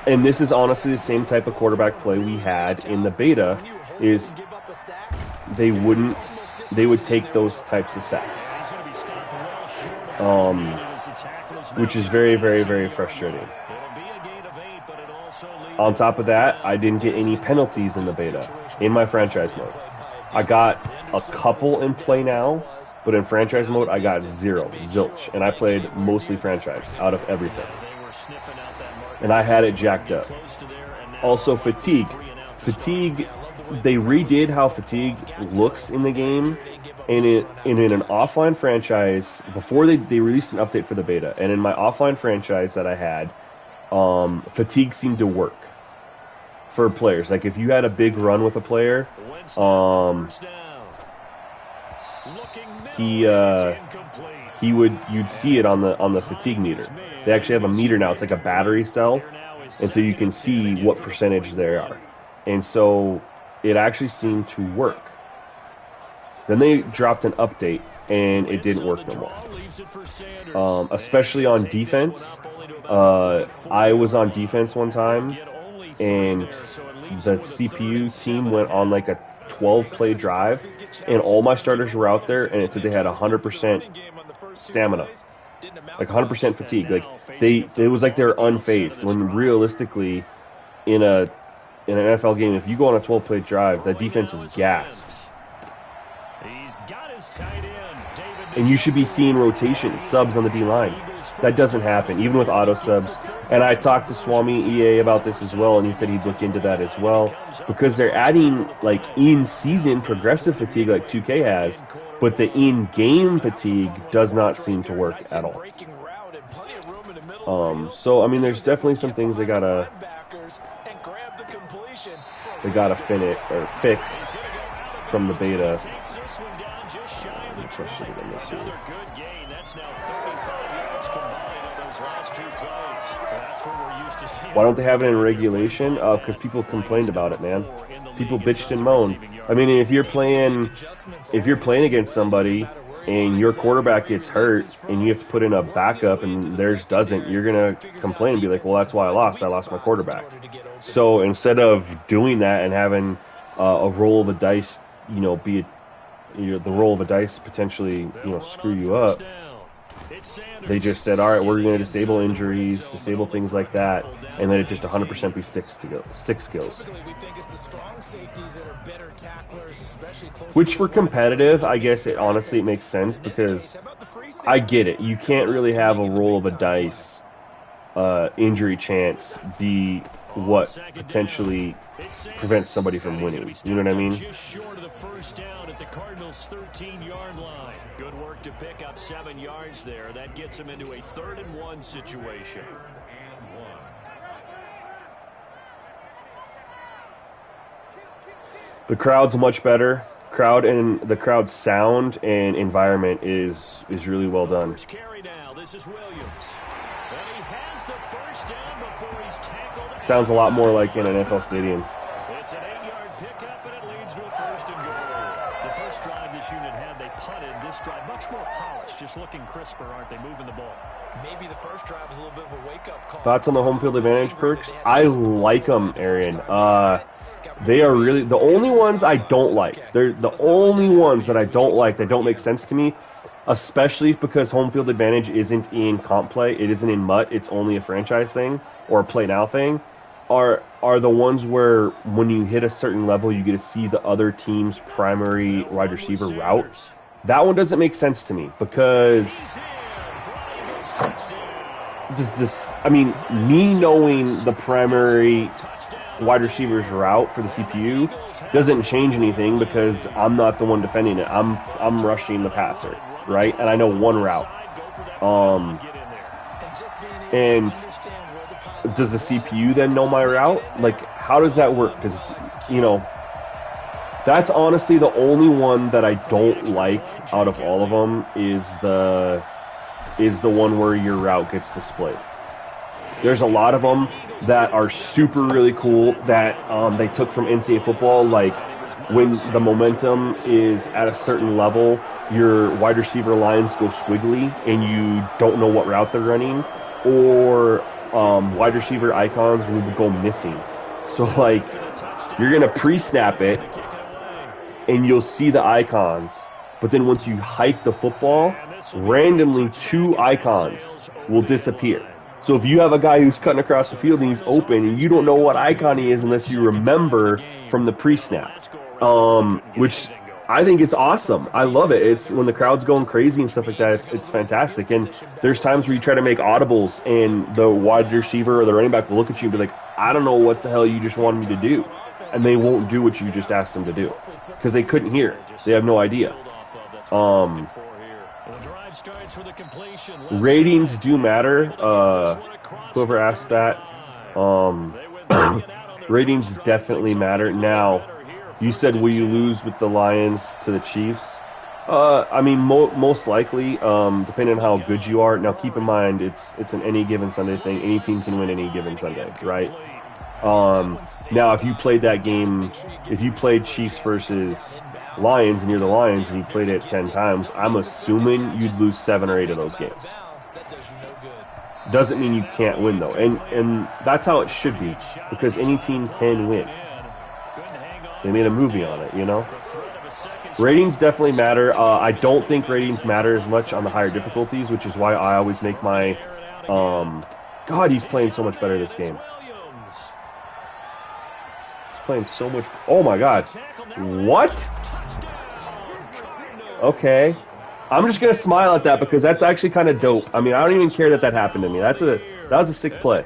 [SPEAKER 4] And this is honestly the same type of quarterback play we had in the beta, is they would take those types of sacks. Which is very, very, very frustrating. On top of that, I didn't get any penalties in the beta, in my franchise mode. I got a couple in play now, but in franchise mode, I got 0, zilch. And I played mostly franchise out of everything. And I had it jacked up. Also, fatigue. Fatigue, they redid how fatigue looks in the game. And in an offline franchise, before they released an update for the beta, and in my offline franchise that I had, fatigue seemed to work for players. Like if you had a big run with a player, you'd see it on the fatigue meter. They actually have a meter now. It's like a battery cell, and so you can see what percentage they are. And so it actually seemed to work. Then they dropped an update, and it didn't work no more. Especially on defense. I was on defense one time, and the CPU team went on like a 12-play drive, and all my starters were out there, and it said they had 100% stamina, like 100% fatigue. Like it was like they were unfazed. When realistically, in an NFL game, if you go on a 12-play drive, that defense is gassed. And you should be seeing rotation, subs on the D-line. That doesn't happen, even with auto subs. And I talked to Swami EA about this as well, and he said he'd look into that as well. Because they're adding, like, in-season progressive fatigue like 2K has, but the in-game fatigue does not seem to work at all. So, I mean, there's definitely some things they gotta fix from the beta. Why don't they have it in regulation? Because people complained about it, man. People bitched and moaned. I mean, if you're playing against somebody and your quarterback gets hurt and you have to put in a backup and theirs doesn't, you're going to complain and be like, well, that's why I lost my quarterback. So instead of doing that and having a roll of the dice, be the roll of a dice potentially, screw you up, they just said, all right, we're going to disable injuries, disable things like that, and then it just 100% be stick skills. Which for competitive, I guess it honestly makes sense because I get it. You can't really have a roll of a dice injury chance be what potentially prevents somebody from winning. You know what I mean?
[SPEAKER 2] Just short of the first down at the Cardinals' 13-yard line. Good work to pick up 7 yards there. That gets them into a 3rd-and-1 situation.
[SPEAKER 4] The crowd's much better. The crowd's sound and environment is really well done.
[SPEAKER 2] First carry now. This is Williams. And he has the first down before he's tackled.
[SPEAKER 4] Sounds a lot more like in an NFL stadium.
[SPEAKER 2] It's an 8-yard pickup, and it leads to a 1st-and-goal. The first drive this unit had, they punted. This drive, much more polished, just looking crisper, aren't they, moving the ball?
[SPEAKER 3] Maybe the first drive was a little bit of a wake-up call.
[SPEAKER 4] Thoughts on the home field advantage perks? I like them, Arian. They are really the only ones I don't like. They're the only ones that I don't like that don't make sense to me, especially because home field advantage isn't in comp play. It isn't in MUT. It's only a franchise thing or a play now thing. Are the ones where when you hit a certain level, you get to see the other team's primary wide receiver route. That one doesn't make sense to me because me knowing the primary wide receiver's route for the CPU doesn't change anything because I'm not the one defending it. I'm rushing the passer, right? And I know one route. And does the CPU then know my route? Like, how does that work? Because, that's honestly the only one that I don't like out of all of them is the one where your route gets displayed. There's a lot of them that are super really cool that they took from NCAA football, like when the momentum is at a certain level, your wide receiver lines go squiggly and you don't know what route they're running, or wide receiver icons will go missing. So, like, you're going to pre-snap it and you'll see the icons, but then once you hike the football, randomly 2 icons will disappear. So if you have a guy who's cutting across the field and he's open and you don't know what icon he is unless you remember from the pre-snap, which I think is awesome. I love it. It's when the crowd's going crazy and stuff like that, it's fantastic. And there's times where you try to make audibles and the wide receiver or the running back will look at you and be like, I don't know what the hell you just wanted me to do. And they won't do what you just asked them to do because they couldn't hear. They have no idea. Ratings do matter. Whoever asked that, ratings definitely matter. Now, you said, will you lose with the Lions to the Chiefs? Most likely, depending on how good you are. Now, keep in mind, it's an any given Sunday thing. Any team can win any given Sunday, right? Now, if you played that game, if you played Chiefs versus Lions and you're the Lions and you played it 10 times, I'm assuming you'd lose 7 or 8 of those games. Doesn't mean you can't win, though. And that's how it should be, because any team can win. They made a movie on it, Ratings definitely matter. I don't think ratings matter as much on the higher difficulties, which is why I always make my... God, he's playing so much better this game. He's playing so much... Oh, my God. What? Okay. I'm just going to smile at that because that's actually kind of dope. I don't even care that happened to me. That was a sick play.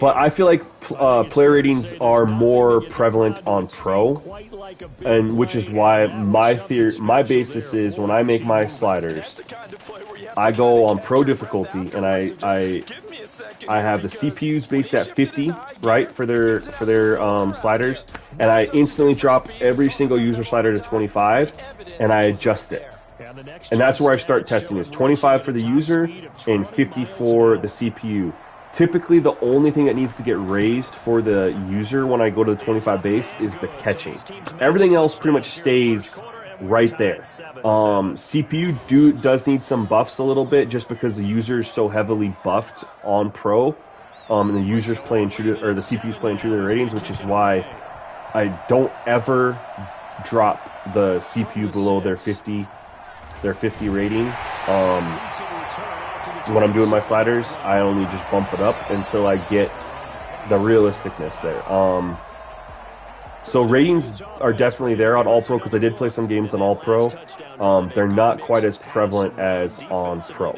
[SPEAKER 4] But I feel like player ratings are more prevalent on pro, and which is why my basis is when I make my sliders, I go on pro difficulty, and I have the CPUs based at 50, right, for their sliders, and I instantly drop every single user slider to 25, and I adjust it. And that's where I start testing is 25 for the user and 50 for the CPU typically the only thing that needs to get raised for the user when I go to the 25 base is the catching. Everything else pretty much stays right there. CPU does need some buffs a little bit just because the user is so heavily buffed on Pro, and the user's playing true to, or the CPU's playing true to their ratings, which is why I don't ever drop the CPU below their 50 rating. When I'm doing my sliders, I only just bump it up until I get the realisticness there. So ratings are definitely there on All Pro because I did play some games on All Pro. They're not quite as prevalent as on Pro.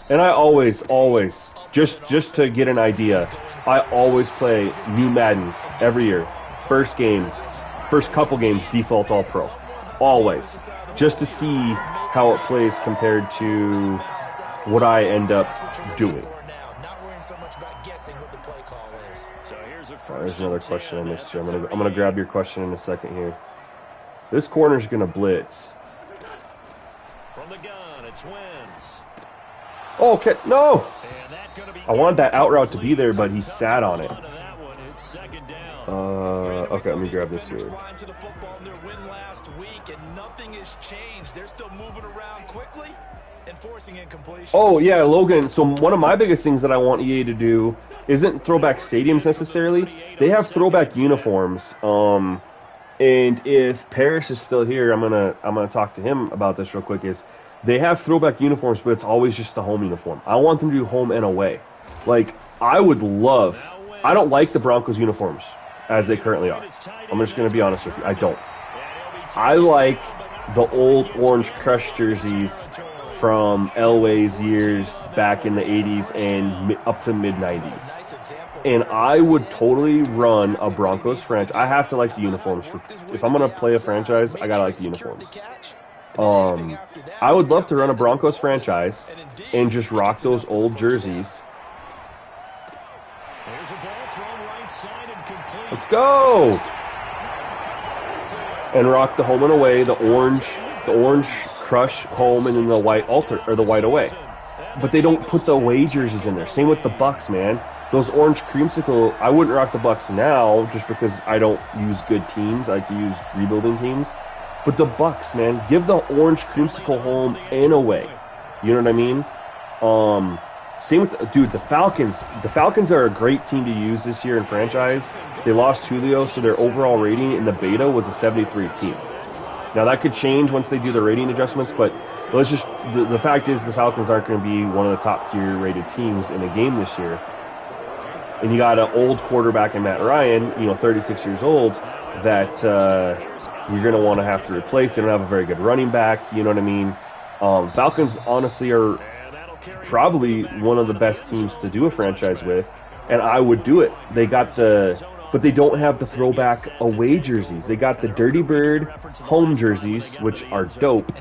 [SPEAKER 4] And I always, just to get an idea, I always play new Maddens every year. First couple games, default All Pro. Always. Just to see how it plays compared to what I end up doing. There's another question I missed you. I'm gonna grab your question in a second here. This corner's gonna blitz.
[SPEAKER 2] From the gun, it's Wentz.
[SPEAKER 4] Oh, okay, no! I wanted that out route to be there, but he sat on it. Okay, let me grab this here. Oh, yeah, Logan. So one of my biggest things that I want EA to do isn't throwback stadiums necessarily. They have throwback uniforms. And if Paris is still here, I'm gonna talk to him about this real quick. Is they have throwback uniforms, but it's always just the home uniform. I want them to do home and away. Like, I would love. I don't like the Broncos uniforms as they currently are. I'm just gonna be honest with you. I don't. I like the old orange crush jerseys from Elway's years back in the 80s and up to mid-90s. And I would totally run a Broncos franchise. I have to like the uniforms. If I'm going to play a franchise, I got to like the uniforms. I would love to run a Broncos franchise and just rock those old jerseys. Let's go! And rock the home and away, the orange crush home, and then the white alter or the white away. But they don't put the away jerseys in there. Same with the Bucks, man. Those orange creamsicle, I wouldn't rock the Bucks now just because I don't use good teams. I like to use rebuilding teams. But the Bucks, man, give the orange creamsicle home and away. You know what I mean? Same with the Falcons. The Falcons are a great team to use this year in franchise. They lost Julio, so their overall rating in the beta was a 73 team. Now, that could change once they do the rating adjustments, but let's just the fact is the Falcons aren't going to be one of the top-tier rated teams in a game this year. And you got an old quarterback in Matt Ryan, 36 years old, that you're going to want to have to replace. They don't have a very good running back, you know what I mean? Falcons, honestly, are probably one of the best teams to do a franchise with, and I would do it. But they don't have the throwback away jerseys. They got the Dirty Bird home jerseys, which are dope.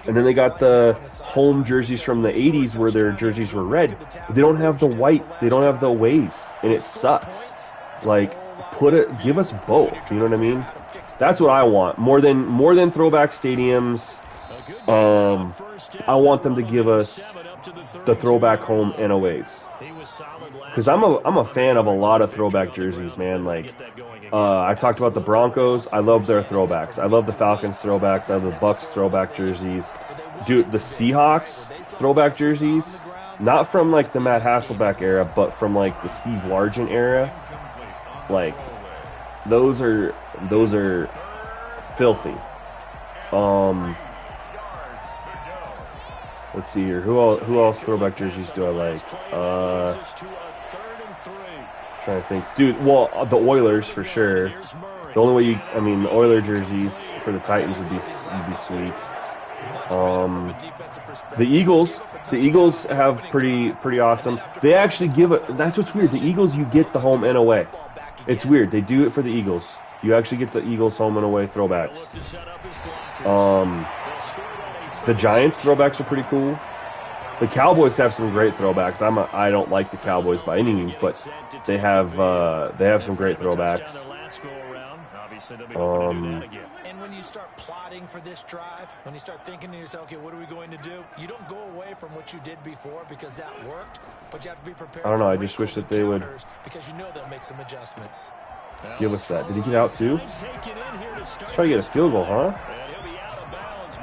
[SPEAKER 4] And then they got the home jerseys from the 80s where their jerseys were red. But they don't have the white. They don't have the aways. And it sucks. Like, give us both. You know what I mean? That's what I want. More than throwback stadiums. I want them to give us the throwback home and aways. Because I'm a fan of a lot of throwback jerseys, man. Like, I talked about the Broncos. I love their throwbacks. I love the Falcons throwbacks. I love the Bucks throwback jerseys. Dude, the Seahawks throwback jerseys, not from like the Matt Hasselbeck era, but from like the Steve Largent era. Like, those are filthy. Let's see here. Who else throwback jerseys do I like? Trying to think. Dude, well, the Oilers for sure. The only way the Oiler jerseys for the Titans would be sweet. The Eagles have pretty awesome. They actually that's what's weird. The Eagles, you get the home and away. It's weird. They do it for the Eagles. You actually get the Eagles home and away throwbacks. The Giants throwbacks are pretty cool. The Cowboys have some great throwbacks. I don't like the Cowboys by any means, but they have some great throwbacks.
[SPEAKER 2] so they'll be hoping to do that again.
[SPEAKER 3] And when you start plotting for this drive, when you start thinking to yourself, okay, what are we going to do? You don't go away from what you did before because that worked, but you have to be prepared.
[SPEAKER 4] I don't know. I just wish that they would
[SPEAKER 3] because you know they'll make some adjustments.
[SPEAKER 4] give us that. Did he get out too? Try to get a field goal, huh?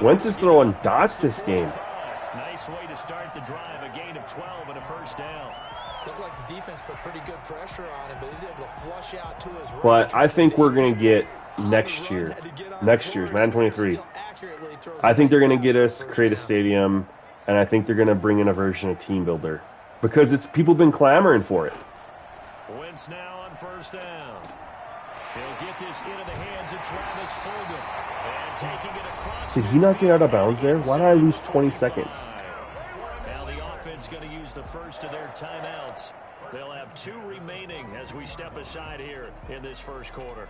[SPEAKER 4] Wentz is throwing dots this game.
[SPEAKER 2] Nice way to start the drive. A gain of 12 and a first down.
[SPEAKER 3] Looked like the defense put pretty good pressure on him, but he's able to flush out to his right.
[SPEAKER 4] But I think we're going to get next year's Madden 23. I think they're going to get us create a stadium, and I think they're going to bring in a version of Team Builder because it's people been clamoring for it.
[SPEAKER 2] Wentz now on first down. He'll get this into the hands of Travis Fulgham. And taking it across.
[SPEAKER 4] Did he not get out of bounds there? Why did I lose 20 seconds?
[SPEAKER 2] Now the offense going to use the first of their timeouts. They'll have 2 remaining as we step aside here in this first quarter.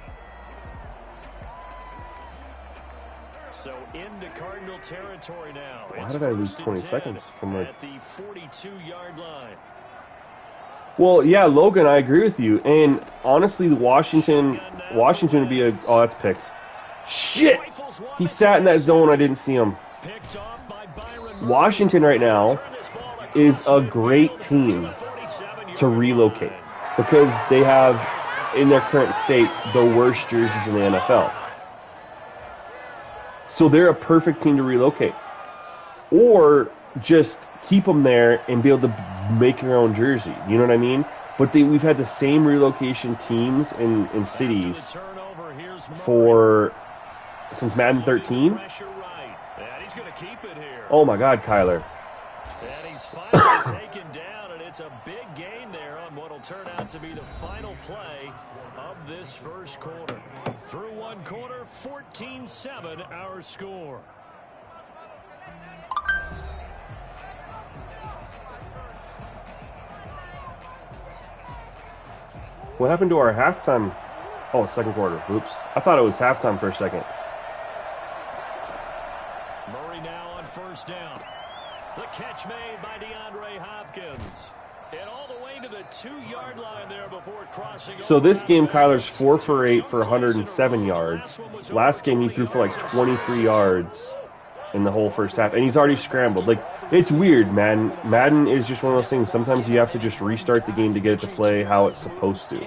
[SPEAKER 2] So into Cardinal territory now.
[SPEAKER 4] Why did I lose 20 seconds from
[SPEAKER 2] at the 42-yard line?
[SPEAKER 4] Well, yeah, Logan, I agree with you. And honestly, Washington would be a... Oh, that's picked. Shit! He sat in that zone. I didn't see him. Washington right now is a great team to relocate because they have, in their current state, the worst jerseys in the NFL. So they're a perfect team to relocate. Or just keep them there and be able to make your own jersey. You know what I mean? But we've had the same relocation teams in cities since Madden 13. Oh my God, Kyler.
[SPEAKER 2] And he's finally taken down, and it's a big gain there on what will turn out to be the final play of this first quarter. Through one quarter, 14-7 our score.
[SPEAKER 4] What happened to our halftime? Oh, second quarter. Oops. I thought it was halftime for a second.
[SPEAKER 2] Murray now on first down. The catch made by DeAndre Hopkins. And all the way to the 2-yard line there before crossing.
[SPEAKER 4] So this game, Kyler's 4 for 8 for 107 yards. Last game, he threw for like 23 yards in the whole first half. And he's already scrambled. Like, it's weird, man. Madden is just one of those things. Sometimes you have to just restart the game to get it to play how it's supposed to.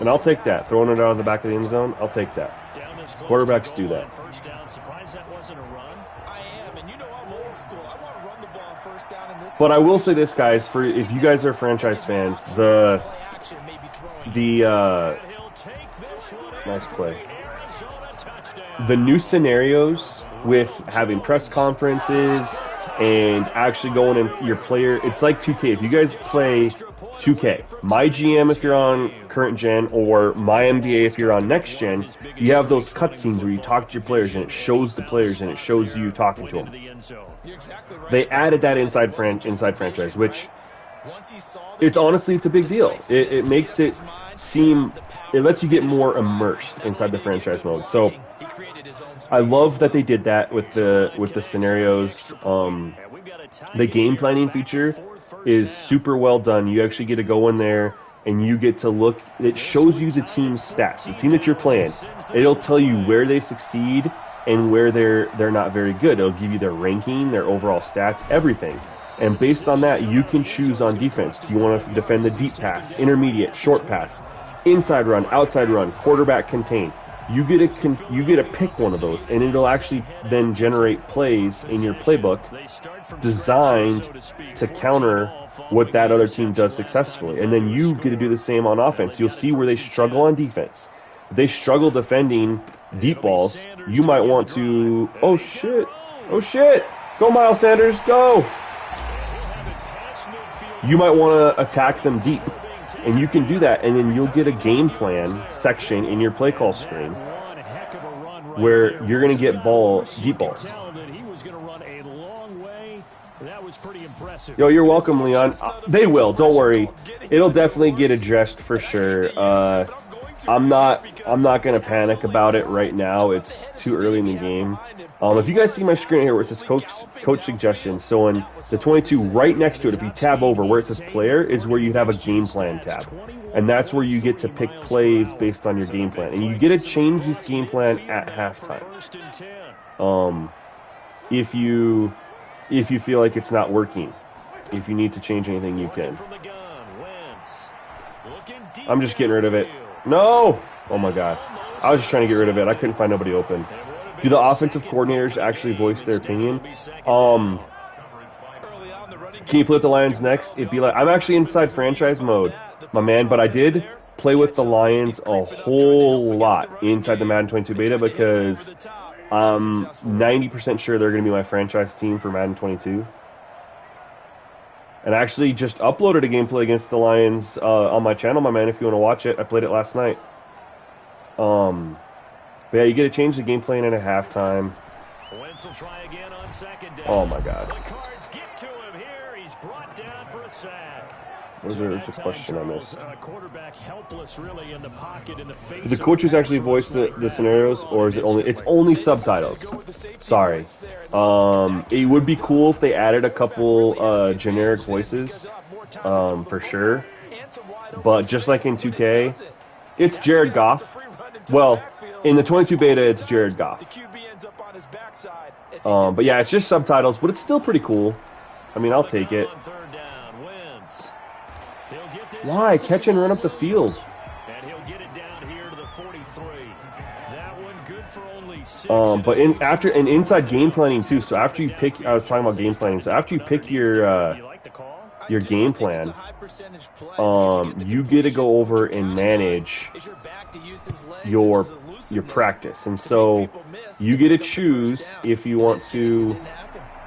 [SPEAKER 4] And I'll take that. Throwing it out of the back of the end zone, I'll take that. Quarterbacks do that.
[SPEAKER 2] First down. Surprised that wasn't a run.
[SPEAKER 3] I am, and you know I'm old school. I want to run the ball first down in this.
[SPEAKER 4] But I will say this, guys, for if you guys are franchise fans, nice play. The new scenarios with having press conferences and actually going in your player, it's like 2K. If you guys play 2K, my GM if you're on current gen, or my NBA if you're on next gen, you have those cutscenes where you talk to your players and it shows the players and it shows you talking to them. They added that inside franchise, which it's a big deal. It makes it seem, it lets you get more immersed inside the franchise mode. So I love that they did that with the scenarios. The game planning feature is super well done. You actually get to go in there and you get to look. It shows you the team's stats, the team that you're playing. It'll tell you where they succeed and where they're not very good. It'll give you their ranking, their overall stats, everything. And based on that, you can choose on defense. Do you want to defend the deep pass, intermediate, short pass, inside run, outside run, quarterback contain? You get to pick one of those, and it'll actually then generate plays in your playbook designed to counter what that other team does successfully. And then you get to do the same on offense. You'll see where they struggle on defense. If they struggle defending deep balls, you might want to, oh shit, go Miles Sanders, go! You might want to attack them deep. And you can do that, and then you'll get a game plan section in your play call screen where you're going to get deep balls. Yo, you're welcome, Leon. They will, don't worry. It'll definitely get addressed for sure. I'm not going to panic about it right now. It's too early in the game. If you guys see my screen here where it says coach suggestions, so in the 22 right next to it, if you tab over where it says player, is where you'd have a game plan tab. And that's where you get to pick plays based on your game plan. And you get to change this game plan at halftime. If you feel like it's not working, if you need to change anything, you can. I'm just getting rid of it. No! Oh my god. I was just trying to get rid of it. I couldn't find nobody open. Do the offensive coordinators actually voice their opinion? Can you flip the Lions next? It'd be like, I'm actually inside franchise mode, my man, but I did play with the Lions a whole lot inside the Madden 22 beta because I'm 90% sure they're going to be my franchise team for Madden 22. And I actually just uploaded a gameplay against the Lions on my channel, my man, if you want to watch it. I played it last night. But yeah, you get to change the game plan in at halftime. Oh my god. There's a question on this. Do the coaches actually voice the scenarios, or is it only? It's only subtitles. Sorry. It would be cool if they added a couple generic voices, for sure. But just like in 2K, it's Jared Goff. Well, in the 22 beta, it's Jared Goff. But yeah, it's just subtitles, but it's still pretty cool. I mean, I'll take it. Why? Catch and run up the field. But inside game planning too. So after you pick, I was talking about game planning. So after you pick your game plan, you get to go over and manage your practice, and so you get to choose if you want to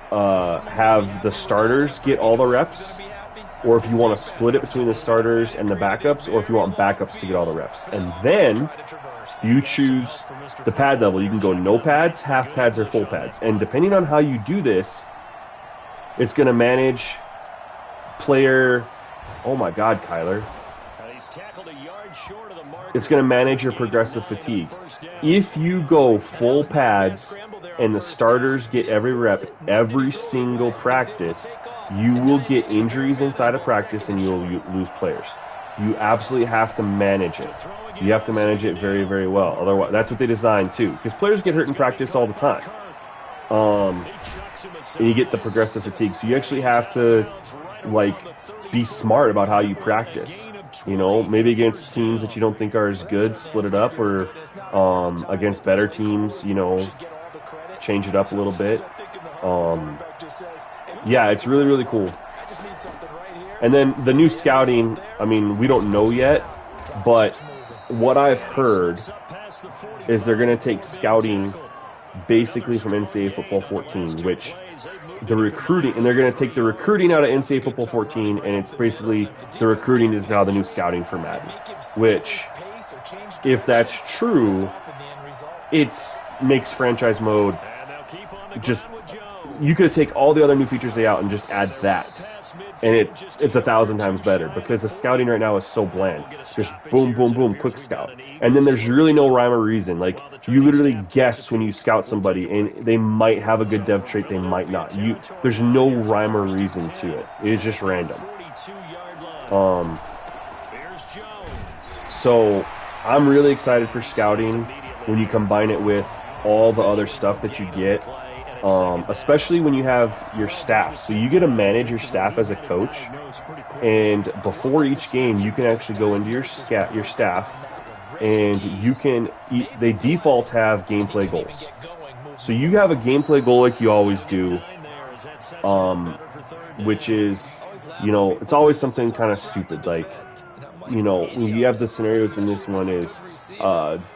[SPEAKER 4] have the starters get all the reps, or if you want to split it between the starters and the backups, or if you want backups to get all the reps. And then you choose the pad level. You can go no pads, half pads, or full pads. And depending on how you do this, it's going to manage player... Oh my god, Kyler. It's going to manage your progressive fatigue. If you go full pads and the starters get every rep, every single practice, you will get injuries inside of practice and you will lose players. You absolutely have to manage it. You have to manage it very, very well. Otherwise, that's what they designed too, because players get hurt in practice all the time. And you get the progressive fatigue. So you actually have to, like, be smart about how you practice. You know, maybe against teams that you don't think are as good, split it up, or against better teams, you know, change it up a little bit. Yeah, it's really, really cool. And then the new scouting, I mean, we don't know yet, but what I've heard is they're going to take scouting basically from NCAA Football 14, which the recruiting, and they're going to take the recruiting out of NCAA Football 14, and it's basically the recruiting is now the new scouting for Madden, which, if that's true, it makes franchise mode just, you could take all the other new features they out and just add that, and it's 1,000 times better, because the scouting right now is so bland. Just boom, boom, boom, quick scout. And then there's really no rhyme or reason. Like, you literally guess when you scout somebody, and they might have a good dev trait, they might not. There's no rhyme or reason to it. It's just random. So I'm really excited for scouting when you combine it with all the other stuff that you get. Especially when you have your staff. So you get to manage your staff as a coach, and before each game you can actually go into your staff, and you can, they default have gameplay goals. So you have a gameplay goal like you always do, which is, you know, it's always something kind of stupid, like, you know, you have the scenarios in this one is,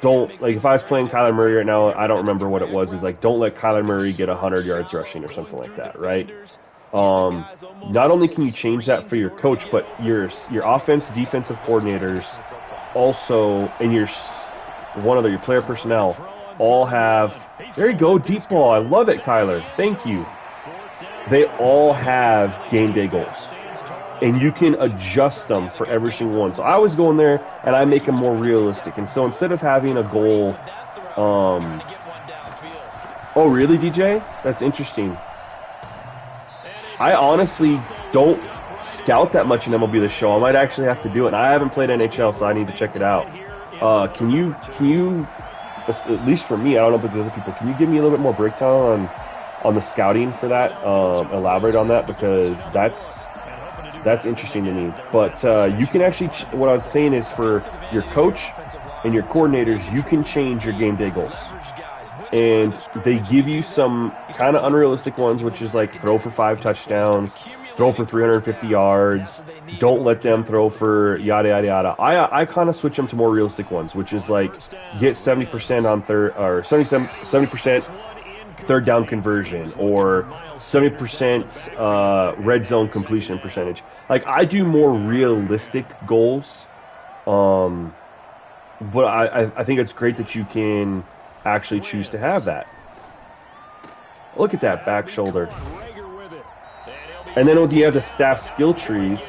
[SPEAKER 4] don't, like, if I was playing Kyler Murray right now, I don't remember what it was, is like, don't let Kyler Murray get 100 yards rushing or something like that, right? Not only can you change that for your coach, but your offense, defensive coordinators also, and your player personnel all have, there you go, deep ball, I love it, Kyler, thank you. They all have game day goals. and you can adjust them for every single one. So I always go in there and I make them more realistic. And so instead of having a goal, oh really, DJ? That's interesting. I honestly don't scout that much in MLB The Show. I might actually have to do it. I haven't played NHL, so I need to check it out. Can you, at least for me, I don't know about the other people, can you give me a little bit more breakdown on the scouting for that? Elaborate on that, because that's interesting to me. But you can actually, what I was saying is for your coach and your coordinators, you can change your game day goals. And they give you some kind of unrealistic ones, which is like throw for 5 touchdowns, throw for 350 yards, don't let them throw for yada, yada, yada. I kind of switch them to more realistic ones, which is like get 70% on third, or 70% third down conversion, or 70% red zone completion percentage. Like, I do more realistic goals, but I think it's great that you can actually choose to have that. Look at that back shoulder. And then you have the staff skill trees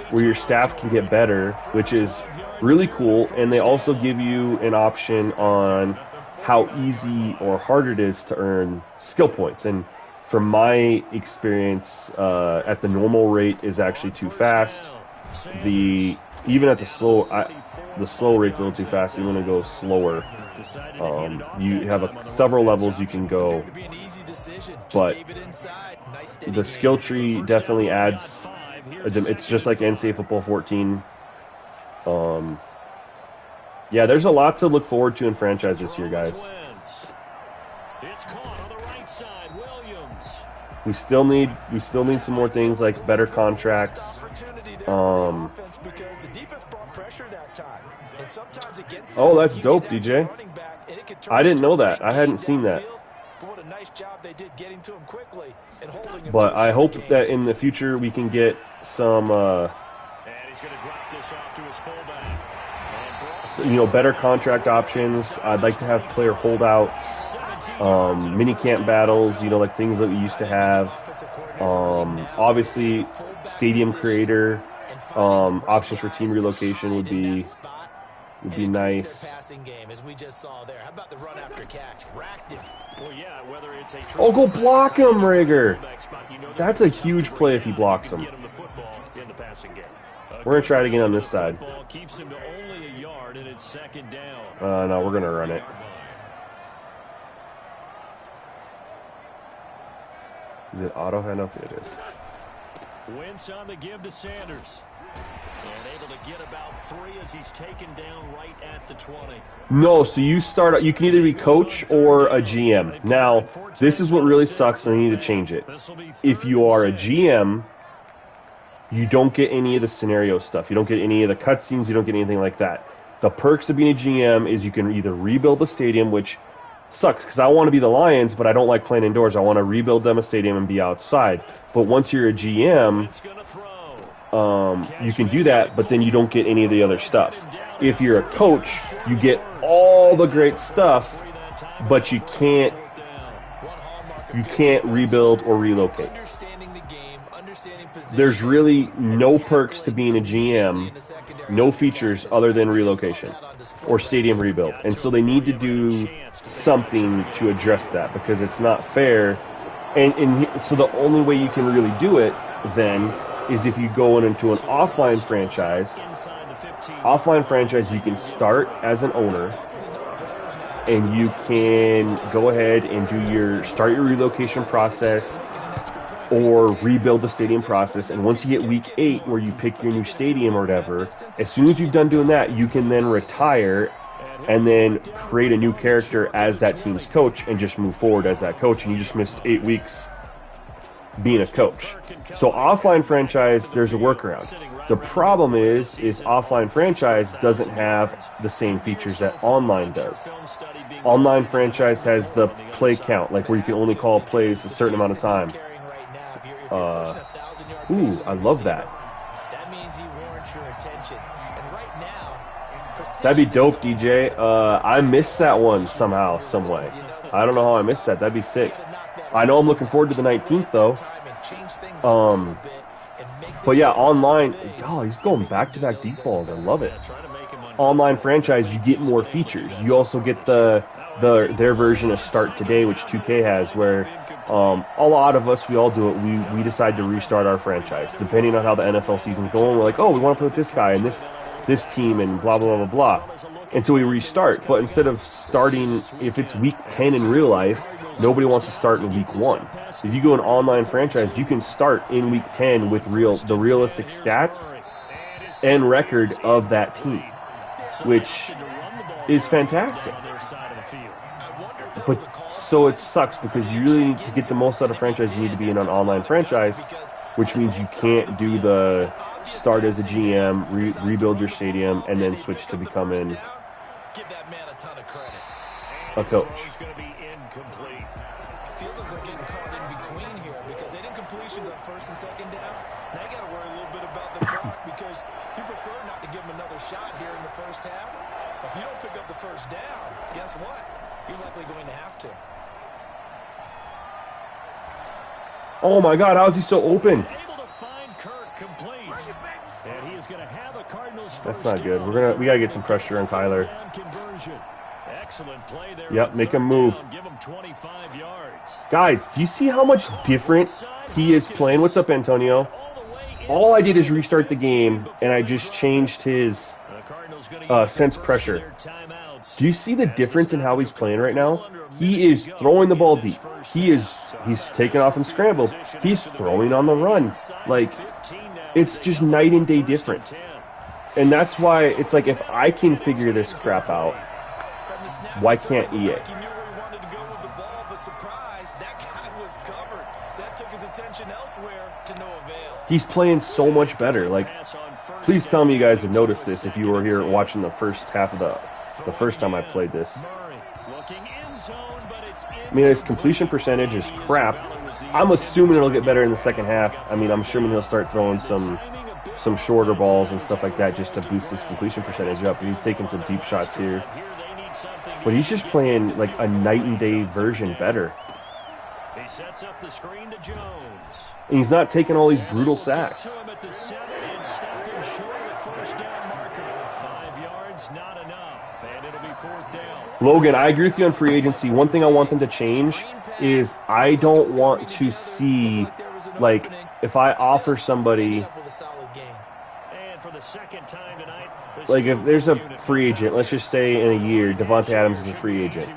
[SPEAKER 4] where your staff can get better, which is really cool. And they also give you an option on how easy or hard it is to earn skill points. And from my experience, at the normal rate is actually too fast. Even at the slow rate's a little too fast. You want to go slower. You have several levels you can go, but the skill tree definitely adds. It's just like NCAA Football 14. Yeah, there's a lot to look forward to in franchise this year, guys. We still need some more things like better contracts. Oh, that's dope, DJ. I didn't know that. I hadn't seen that. But I hope that in the future we can get some, better contract options. I'd like to have player holdouts, mini camp battles, like things that we used to have. Obviously, stadium creator, options for team relocation would be nice. Oh, go block him, Rager. That's a huge play if he blocks him. We're going to try it again on this side. No, we're going to run it. Is it auto handoff? It is.
[SPEAKER 2] Wentz on the give to Sanders. And able to get about 3 as he's taken down right at the 20.
[SPEAKER 4] No, so you can either be coach or a GM. Now, this is what really sucks, and I need to change it. If you are a GM, you don't get any of the scenario stuff. You don't get any of the cutscenes. You don't get anything like that. The perks of being a GM is you can either rebuild the stadium, which sucks because I want to be the Lions, but I don't like playing indoors. I want to rebuild them a stadium and be outside. But once you're a GM, you can do that, but then you don't get any of the other stuff. If you're a coach, you get all the great stuff, but you can't rebuild or relocate. There's really no perks to being a GM, no features other than relocation or stadium rebuild. And so they need to do something to address that because it's not fair. And so the only way you can really do it then is if you go into an offline franchise. Offline franchise, you can start as an owner, and you can go ahead and start your relocation process or rebuild the stadium process. And once you get week 8, where you pick your new stadium or whatever, as soon as you've done doing that, you can then retire and then create a new character as that team's coach and just move forward as that coach. And you just missed 8 weeks being a coach. So offline franchise, there's a workaround. The problem is offline franchise doesn't have the same features that online does. Online franchise has the play count, like where you can only call plays a certain amount of time. I love that. That'd be dope, DJ. I missed that one somehow, some way. I don't know how I missed that. That'd be sick. I know I'm looking forward to the 19th, though. But But yeah, online, oh, he's going back-to-back deep balls. I love it. Online franchise, you get more features. You also get their version of Start Today, which 2K has, where a lot of us, we all do it. We decide to restart our franchise. Depending on how the NFL season's going, we're like, oh, we want to play with this guy and this team and blah, blah, blah, blah, blah. And so we restart. But instead of starting, if it's week 10 in real life, nobody wants to start in week 1. If you go an online franchise, you can start in week 10 with the realistic stats and record of that team, which is fantastic. But so it sucks because you really need to get the most out of franchise. You need to be in an online franchise, which means you can't do the start as a GM, rebuild your stadium, and then switch to becoming a coach.
[SPEAKER 3] Feels like they're getting caught in between here because they didn't completions on first and second down. Now you got to worry a little bit about the clock because you prefer not to give them another shot here in the first half. If you don't pick up the first down, guess what? You're likely going to have to.
[SPEAKER 4] Oh my God, how is he so open? That's not good. We gotta get some pressure on Kyler. Yep, make him move. Guys, do you see how much different he is playing? What's up, Antonio? All I did is restart the game, and I just changed his sense pressure. Do you see the difference in how he's playing right now? He is throwing the ball deep. He's taking off and scrambles. He's throwing on the run. Like, it's just night and day different. And that's why it's like, if I can figure this crap out, why can't EA? He's playing so much better. Like, please tell me you guys have noticed this if you were here watching the first half of the first time I played this. I mean, his completion percentage is crap. I'm assuming it'll get better in the second half. I mean, I'm assuming he'll start throwing some shorter balls and stuff like that just to boost his completion percentage up. He's taking some deep shots here. But he's just playing like a night and day version better.
[SPEAKER 2] He sets up the screen to Jones.
[SPEAKER 4] And he's not taking all these brutal sacks. Logan, I agree with you on free agency. One thing I want them to change is I don't want to see, like, if I offer somebody, like, if there's a free agent, let's just say in a year, Devontae Adams is a free agent,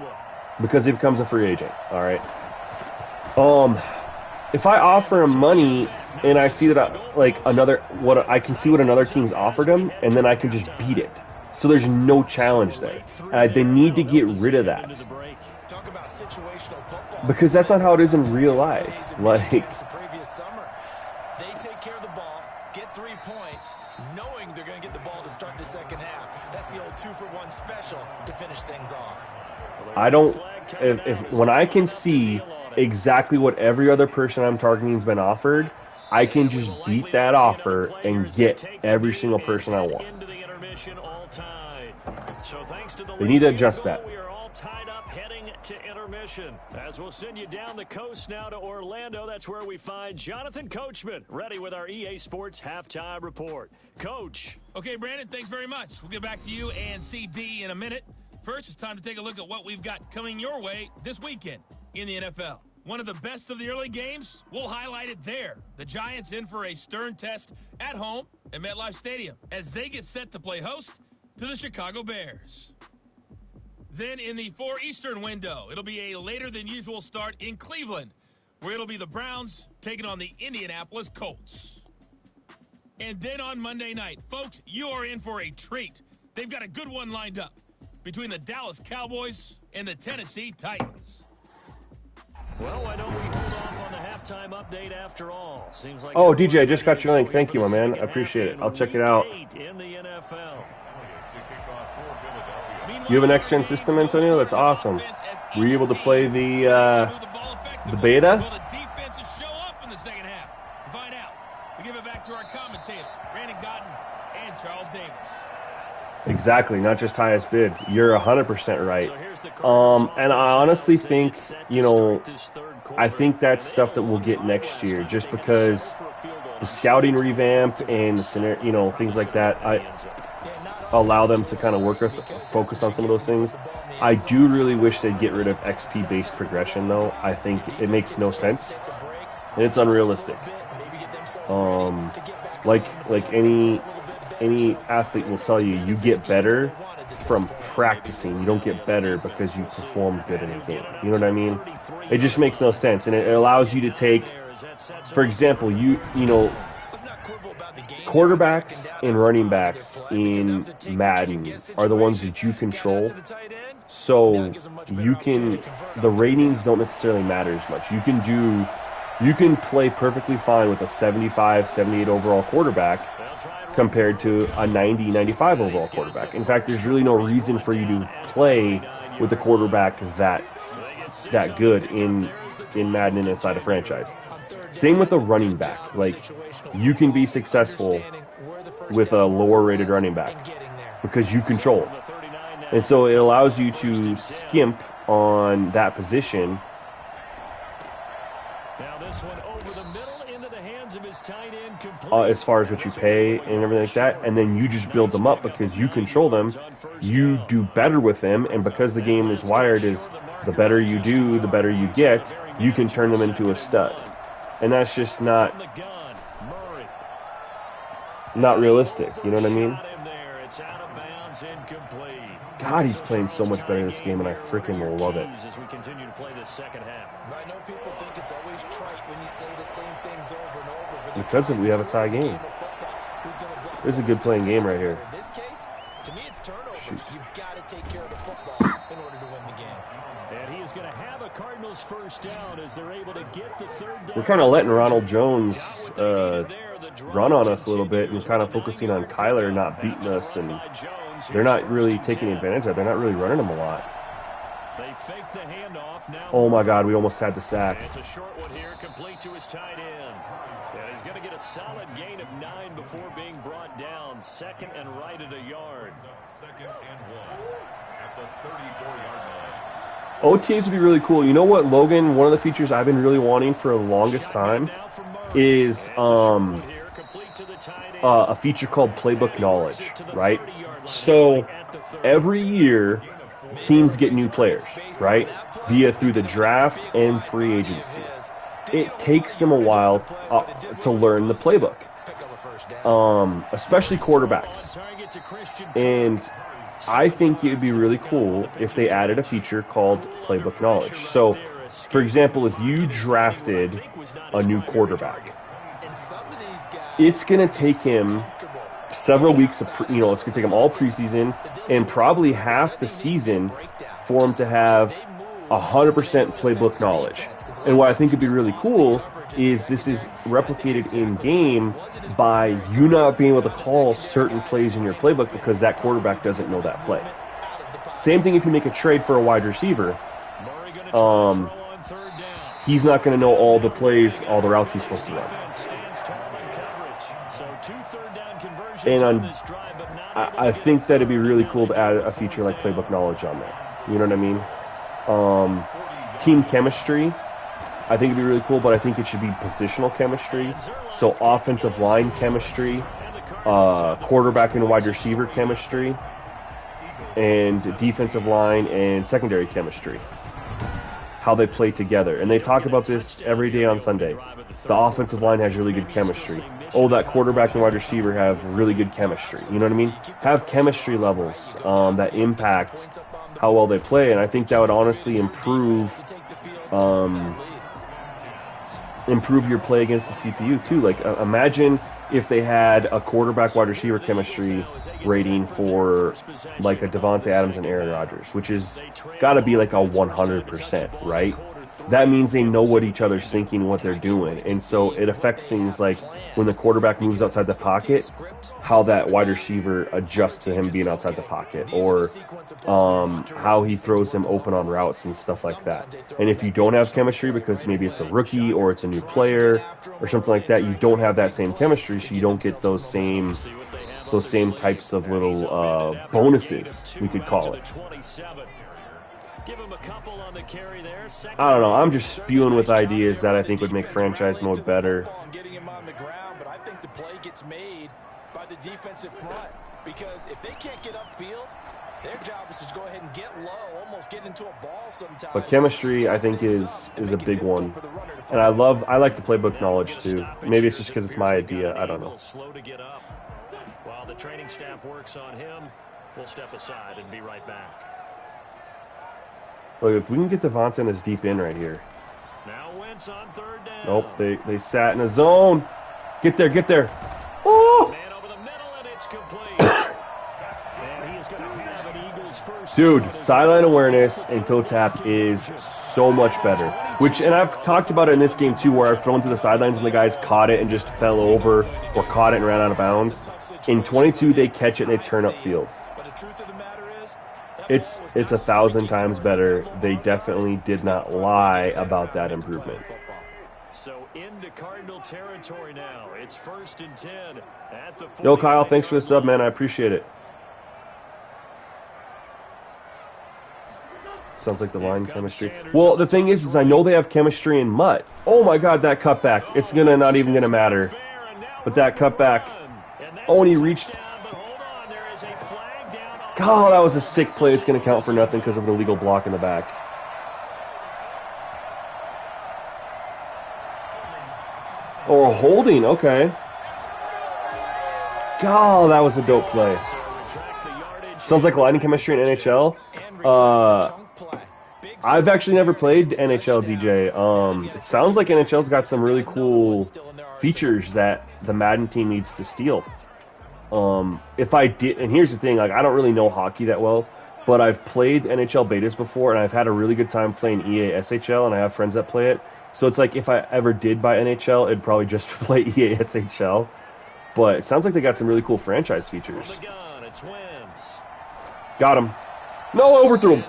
[SPEAKER 4] because he becomes a free agent, all right? If I offer him money and I see that I can see what another team's offered him, and then I can just beat it. So there's no challenge there. They need to get rid of that. Because that's not how it is in real life. Like,
[SPEAKER 3] they take care of the ball, get 3 points, knowing they're going to get the ball to start the second half. That's the old 2-for-1 special to finish things off.
[SPEAKER 4] I don't, when I can see exactly what every other person I'm targeting has been offered, I can just beat that offer and get every single person I want. They need to adjust that.
[SPEAKER 2] We are all tied up heading to intermission. As we'll send you down the coast now to Orlando, that's where we find Jonathan Coachman, ready with our EA Sports Halftime Report. Coach.
[SPEAKER 5] Okay, Brandon, thanks very much. We'll get back to you and CD in a minute. First, it's time to take a look at what we've got coming your way this weekend in the NFL. One of the best of the early games, we'll highlight it there. The Giants in for a stern test at home at MetLife Stadium as they get set to play host to the Chicago Bears. Then in the 4 Eastern window, it'll be a later than usual start in Cleveland, where it'll be the Browns taking on the Indianapolis Colts. And then on Monday night, folks, you are in for a treat. They've got a good one lined up between the Dallas Cowboys and the Tennessee Titans.
[SPEAKER 2] Well, why don't we hold off on the halftime update after all? Seems like
[SPEAKER 4] DJ, I just got your link. Thank you, my man. I appreciate it. I'll check it out.
[SPEAKER 2] In the NFL.
[SPEAKER 4] You have an next-gen system, Antonio? That's awesome. Were you able to play the beta?
[SPEAKER 5] Will the defenses show up in the second half? To find out, we give it back to our commentators, Brandon Cotton and Charles Davis.
[SPEAKER 4] Exactly, not just highest bid. You're 100% right. And I honestly think, I think that's stuff that we'll get next year, just because the scouting revamp and the scenario, things like that, I allow them to kind of focus on some of those things. I do really wish they'd get rid of XP-based progression, though. I think it makes no sense, and it's unrealistic. Like any athlete will tell you, you get better from practicing. You don't get better because you perform good in a game. You know what I mean? It just makes no sense, and it allows you to take, for example, quarterbacks and running backs in Madden are the ones that you control. So the ratings don't necessarily matter as much. You can play perfectly fine with a 75, 78 overall quarterback compared to a 90, 95 overall quarterback. In fact, there's really no reason for you to play with a quarterback that good in Madden and inside a franchise. Same with a running back. Like, you can be successful with a lower-rated running back because you control. And so it allows you to skimp on that position.
[SPEAKER 2] Now this one over the middle into the hands of his tight end,
[SPEAKER 4] as far as what you pay and everything like that, and then you just build them up because you control them. You do better with them, and because the game is wired is the better you do, the better you get, you can turn them into a stud. And that's just not realistic, you know what I mean? God, he's playing so much better this game, and I freaking love it.
[SPEAKER 2] As we continue to play this second half.
[SPEAKER 3] I know people think it's always trite when you say the same things over and over. But
[SPEAKER 4] because we have a tie game. There's a good playing game right here.
[SPEAKER 3] In this case, to me, it's turnovers. You've got to take care of the football in order to win the game.
[SPEAKER 2] And he is going to have a Cardinals first down as they're able to get the third down.
[SPEAKER 4] We're kind of letting Ronald Jones run on us a little bit and kind of focusing on Kyler not beating us, and they're not really taking advantage of it. They're not really running him a lot.
[SPEAKER 2] They fake the handoff. Now
[SPEAKER 4] oh my God, we almost had the sack.
[SPEAKER 2] It's a short one here, complete to his tight end. And he's going to get a solid gain of 9 before being brought down. Second and right at a yard.
[SPEAKER 1] Second and 1 at the 34-yard line.
[SPEAKER 4] OTAs would be really cool. You know what, Logan? One of the features I've been really wanting for the longest time is a feature called Playbook Knowledge, right? So every year, teams get new players, right? Through the draft and free agency. It takes them a while to learn the playbook, especially quarterbacks. And I think it would be really cool if they added a feature called Playbook Knowledge. So, for example, if you drafted a new quarterback, it's going to take him several weeks of, it's going to take him all preseason and probably half the season for him to have 100% playbook knowledge. And what I think would be really cool is this is replicated in game by you not being able to call certain plays in your playbook because that quarterback doesn't know that play. Same thing if you make a trade for a wide receiver. He's not going to know all the plays, all the routes he's supposed to run. And I think that it'd be really cool to add a feature like playbook knowledge on there. You know what I mean? Team chemistry, I think it'd be really cool, but I think it should be positional chemistry. So offensive line chemistry, quarterback and wide receiver chemistry, and defensive line and secondary chemistry. How they play together. And they talk about this every day on Sunday. The offensive line has really good chemistry. Oh, that quarterback and wide receiver have really good chemistry. You know what I mean? Have chemistry levels that impact how well they play, and I think that would honestly improve your play against the CPU too. Like, imagine if they had a quarterback wide receiver chemistry rating for like a Devontae Adams and Aaron Rodgers, which is got to be like a 100%, right? That means they know what each other's thinking and what they're doing. And so it affects things like when the quarterback moves outside the pocket, how that wide receiver adjusts to him being outside the pocket, or how he throws him open on routes and stuff like that. And if you don't have chemistry because maybe it's a rookie or it's a new player or something like that, you don't have that same chemistry, so you don't get those same types of little bonuses, we could call it.
[SPEAKER 2] Give him a couple on the carry there.
[SPEAKER 4] I don't know. I'm just spewing with ideas that I think would make franchise mode better.
[SPEAKER 3] Getting him on the ground, but I think the play gets made by the defensive front, because if they can't get upfield, their job is to go ahead and get low, almost get into a ball sometimes.
[SPEAKER 4] But chemistry, I think, is a big one. And I like the playbook knowledge, too. Maybe it's just because it's my idea. I don't know.
[SPEAKER 2] Slow to get up. While the training staff works on him, we'll step aside and be right back.
[SPEAKER 4] Look, if we can get Devonta in his deep end right here.
[SPEAKER 2] Now Wentz on third down.
[SPEAKER 4] Nope, they sat in a zone. Get there, get there. Oh!
[SPEAKER 2] Man over the middle, and it's complete. And he is going to have an Eagles first.
[SPEAKER 4] Dude, sideline awareness and toe tap is so much better. And I've talked about it in this game too, where I've thrown to the sidelines and the guys caught it and just fell over, or caught it and ran out of bounds. In 22, they catch it and they turn upfield.
[SPEAKER 3] But the truth of the matter is,
[SPEAKER 4] It's 1,000 times better. They definitely did not lie about that improvement.
[SPEAKER 2] So into Cardinal territory now. It's 1st and 10 at the 40.
[SPEAKER 4] Yo, Kyle, thanks for the sub, man. I appreciate it. Sounds like the line chemistry. Well, the thing is I know they have chemistry in Mutt. Oh my God, that cutback. It's not even gonna matter. But that cutback. Oh, and he reached. God, that was a sick play. It's gonna count for nothing because of the illegal block in the back. Or holding, okay. God, that was a dope play. Sounds like lighting chemistry in NHL. I've actually never played NHL, DJ. It sounds like NHL's got some really cool features that the Madden team needs to steal. If I did, and here's the thing, like I don't really know hockey that well, but I've played NHL betas before, and I've had a really good time playing EA SHL, and I have friends that play it. So it's like if I ever did buy NHL, it'd probably just play EA SHL. But it sounds like they got some really cool franchise features. Got him. No, overthrew him.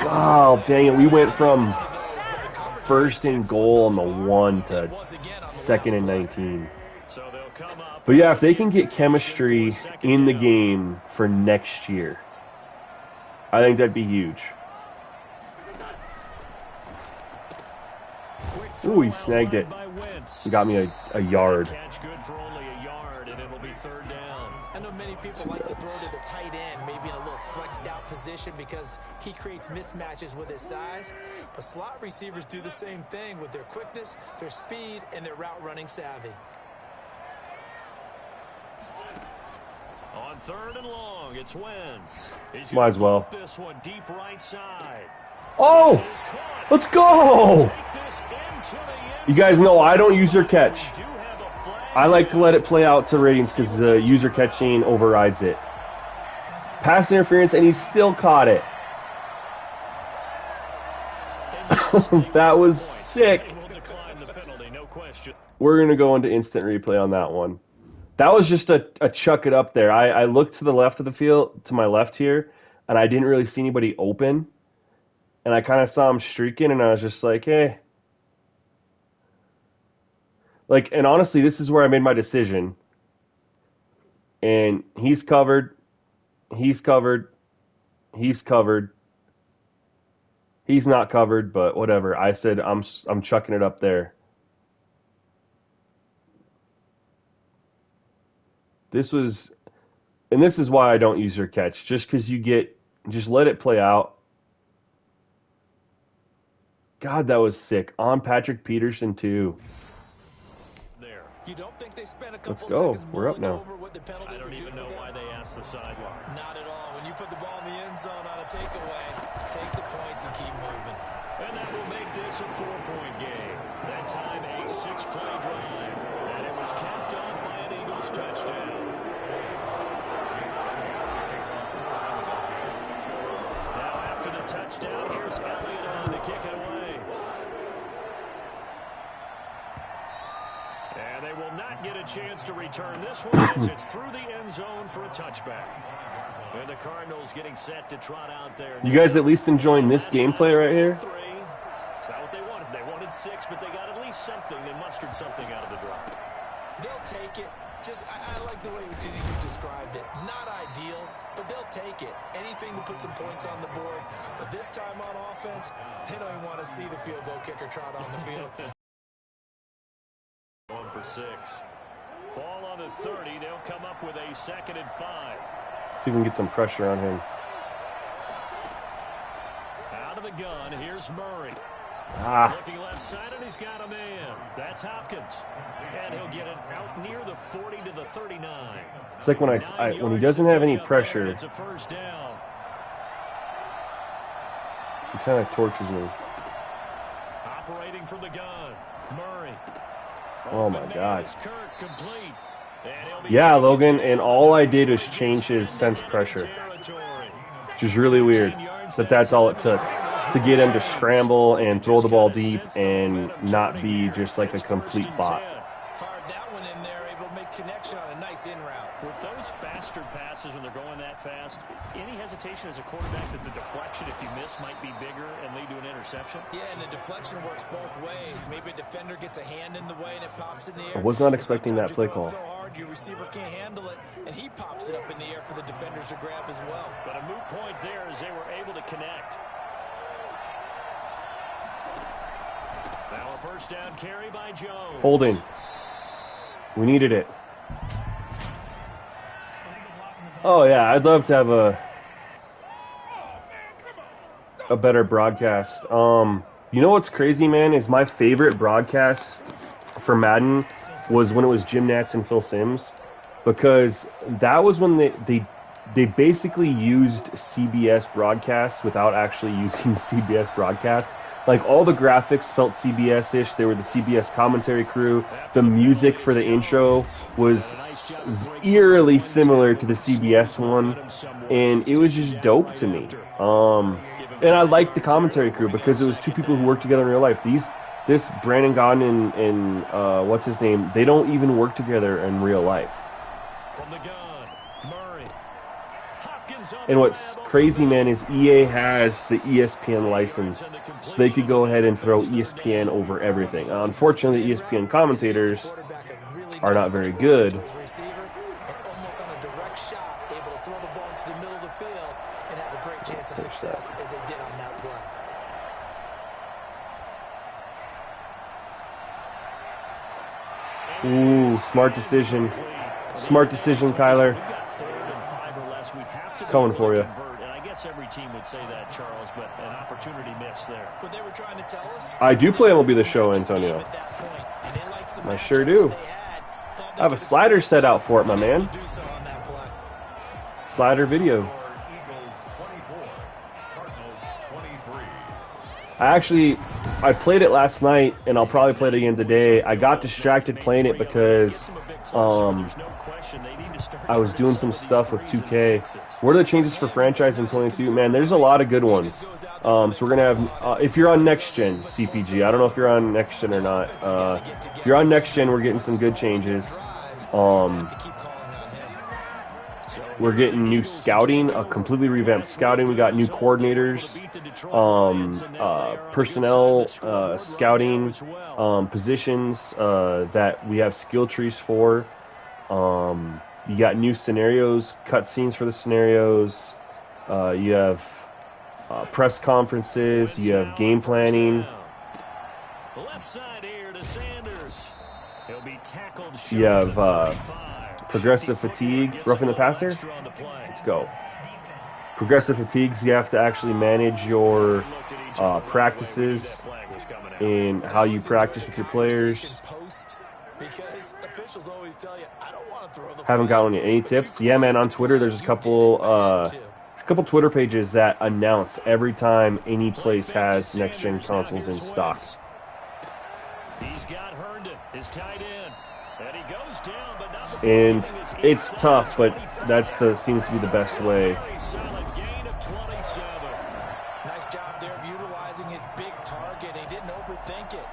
[SPEAKER 4] Wow, dang it. We went from 1st and goal on the 1 to 2nd and 19. But yeah, if they can get chemistry in the game for next year, I think that'd be huge. Ooh, he snagged it. He got me a yard.
[SPEAKER 3] I know many people like to throw to the tight end, maybe in a little flexed out position because he creates mismatches with his size. But slot receivers do the same thing with their quickness, their speed, and their route running savvy.
[SPEAKER 2] On 3rd and long, it's Wentz.
[SPEAKER 4] Might as well.
[SPEAKER 2] This one deep right side.
[SPEAKER 4] Oh, let's go. You guys know I don't use their catch. I like to let it play out to ratings because the user catching overrides it. Pass interference, and he still caught it. That was sick. We're going to go into instant replay on that one. That was just a chuck it up there. I looked to the left of the field, to my left here, and I didn't really see anybody open. And I kind of saw him streaking, and I was just like, hey. Like, and honestly, this is where I made my decision. And he's covered. He's covered. He's covered. He's not covered, but whatever. I said I'm chucking it up there. This was, and this is why I don't use your catch. Just because just let it play out. God, that was sick. On Patrick Peterson, too.
[SPEAKER 3] You don't think they spent a couple
[SPEAKER 4] Let's go.
[SPEAKER 3] seconds
[SPEAKER 4] We're up now.
[SPEAKER 3] over what the penalty
[SPEAKER 2] I don't
[SPEAKER 3] would do
[SPEAKER 2] even
[SPEAKER 3] for
[SPEAKER 2] know
[SPEAKER 3] them?
[SPEAKER 2] why they asked the sideline.
[SPEAKER 3] Not at all. When you put the ball in the end zone on a takeaway, take the points and keep moving.
[SPEAKER 2] And that will make this a 4-point game. That time a 6-play drive. And it was capped off by an Eagles touchdown. Now after the touchdown, here's Elliott on to kick it away. And they will not get a chance to return this one as it's through the end zone for a touchback. And the Cardinals getting set to trot out there.
[SPEAKER 4] You guys at least enjoying this gameplay right here?
[SPEAKER 2] That's not what they wanted. They wanted 6, but they got at least something. They mustered something out of the drive.
[SPEAKER 3] They'll take it. I like the way you described it. Not ideal, but they'll take it. Anything to put some points on the board. But this time on offense, they don't even want to see the field goal kicker trot on the field.
[SPEAKER 2] Going for 6. Ball on the 30. They'll come up with a 2nd and 5.
[SPEAKER 4] See if we can get some pressure on him.
[SPEAKER 2] Out of the gun, here's Murray. Looking left side, and he's got a man. That's Hopkins. And he'll get it out near the 40 to the 39.
[SPEAKER 4] It's like when when he doesn't have any pressure,
[SPEAKER 2] It's a first down.
[SPEAKER 4] he kind of tortures me.
[SPEAKER 2] Operating from the gun, Murray.
[SPEAKER 4] Oh my God.
[SPEAKER 2] Kirk complete.
[SPEAKER 4] Yeah, Logan, and all I did was change his sense pressure, which is really weird. But that's all it took to get him to scramble and throw the ball deep and not be just like a complete bot.
[SPEAKER 3] Fired that one in there, able to make connection on a nice in route.
[SPEAKER 2] With those faster passes when they're going that fast, any hesitation as a quarterback that the deflection, if you miss, might be bigger and lead to an interception?
[SPEAKER 3] Yeah, and the deflection works both ways. Maybe a defender gets a hand in the way and it pops in the air.
[SPEAKER 4] I was not expecting that play call.
[SPEAKER 3] So hard, your receiver can't handle it, and he pops it up in the air for the defenders to grab as well.
[SPEAKER 2] But a moot point there as they were able to connect. Now a first down carry by Jones.
[SPEAKER 4] Holding. We needed it. Oh yeah, I'd love to have a better broadcast. You know what's crazy, man, is my favorite broadcast for Madden was when it was Jim Nantz and Phil Simms, because that was when they basically used CBS broadcasts without actually using CBS broadcast. Like, all the graphics felt CBS-ish. They were the CBS commentary crew. The music for the intro was eerily similar to the CBS one, and it was just dope to me. And I liked the commentary crew because it was two people who worked together in real life. This Brandon Gaudin and what's his name, they don't even work together in real life.
[SPEAKER 2] From the gun, Murray.
[SPEAKER 4] And what's crazy, man, is EA has the ESPN license, so they could go ahead and throw ESPN over everything. Unfortunately, ESPN commentators are not very good. Ooh, smart decision. Smart decision, Kyler. Coming for you.
[SPEAKER 2] And I guess every team would say that, Charles, but an opportunity missed there.
[SPEAKER 3] What they were trying to tell us,
[SPEAKER 4] I do play MLB The Show, Antonio. I sure do. I have a slider set out for it, my man. Slider video. I played it last night, and I'll probably play it again today. I got distracted playing it because I was doing some stuff with 2K. What are the changes for franchise in 22? Man, there's a lot of good ones. So we're going to have, if you're on Next Gen, CPG, I don't know if you're on Next Gen or not. If you're on Next Gen, we're getting some good changes. We're getting new scouting, a completely revamped scouting. We got new coordinators, personnel, scouting, positions that we have skill trees for. You got new scenarios, cutscenes for the scenarios. You have press conferences. You have game planning.
[SPEAKER 2] Left side here to Sanders. He'll be tackled.
[SPEAKER 4] You have progressive fatigue, roughing the passer. Let's go. Progressive fatigues, you have to actually manage your practices and how you practice with your players. Haven't gotten any tips. Yeah, man, on Twitter, there's a couple Twitter pages that announce every time any place has next-gen consoles in stock.
[SPEAKER 2] He's got Herndon, his tight end, and he goes down, but not
[SPEAKER 4] and it's tough, but seems to be the best way.
[SPEAKER 2] solid gain of 27.
[SPEAKER 3] Nice job there of utilizing his big target. He didn't overthink it.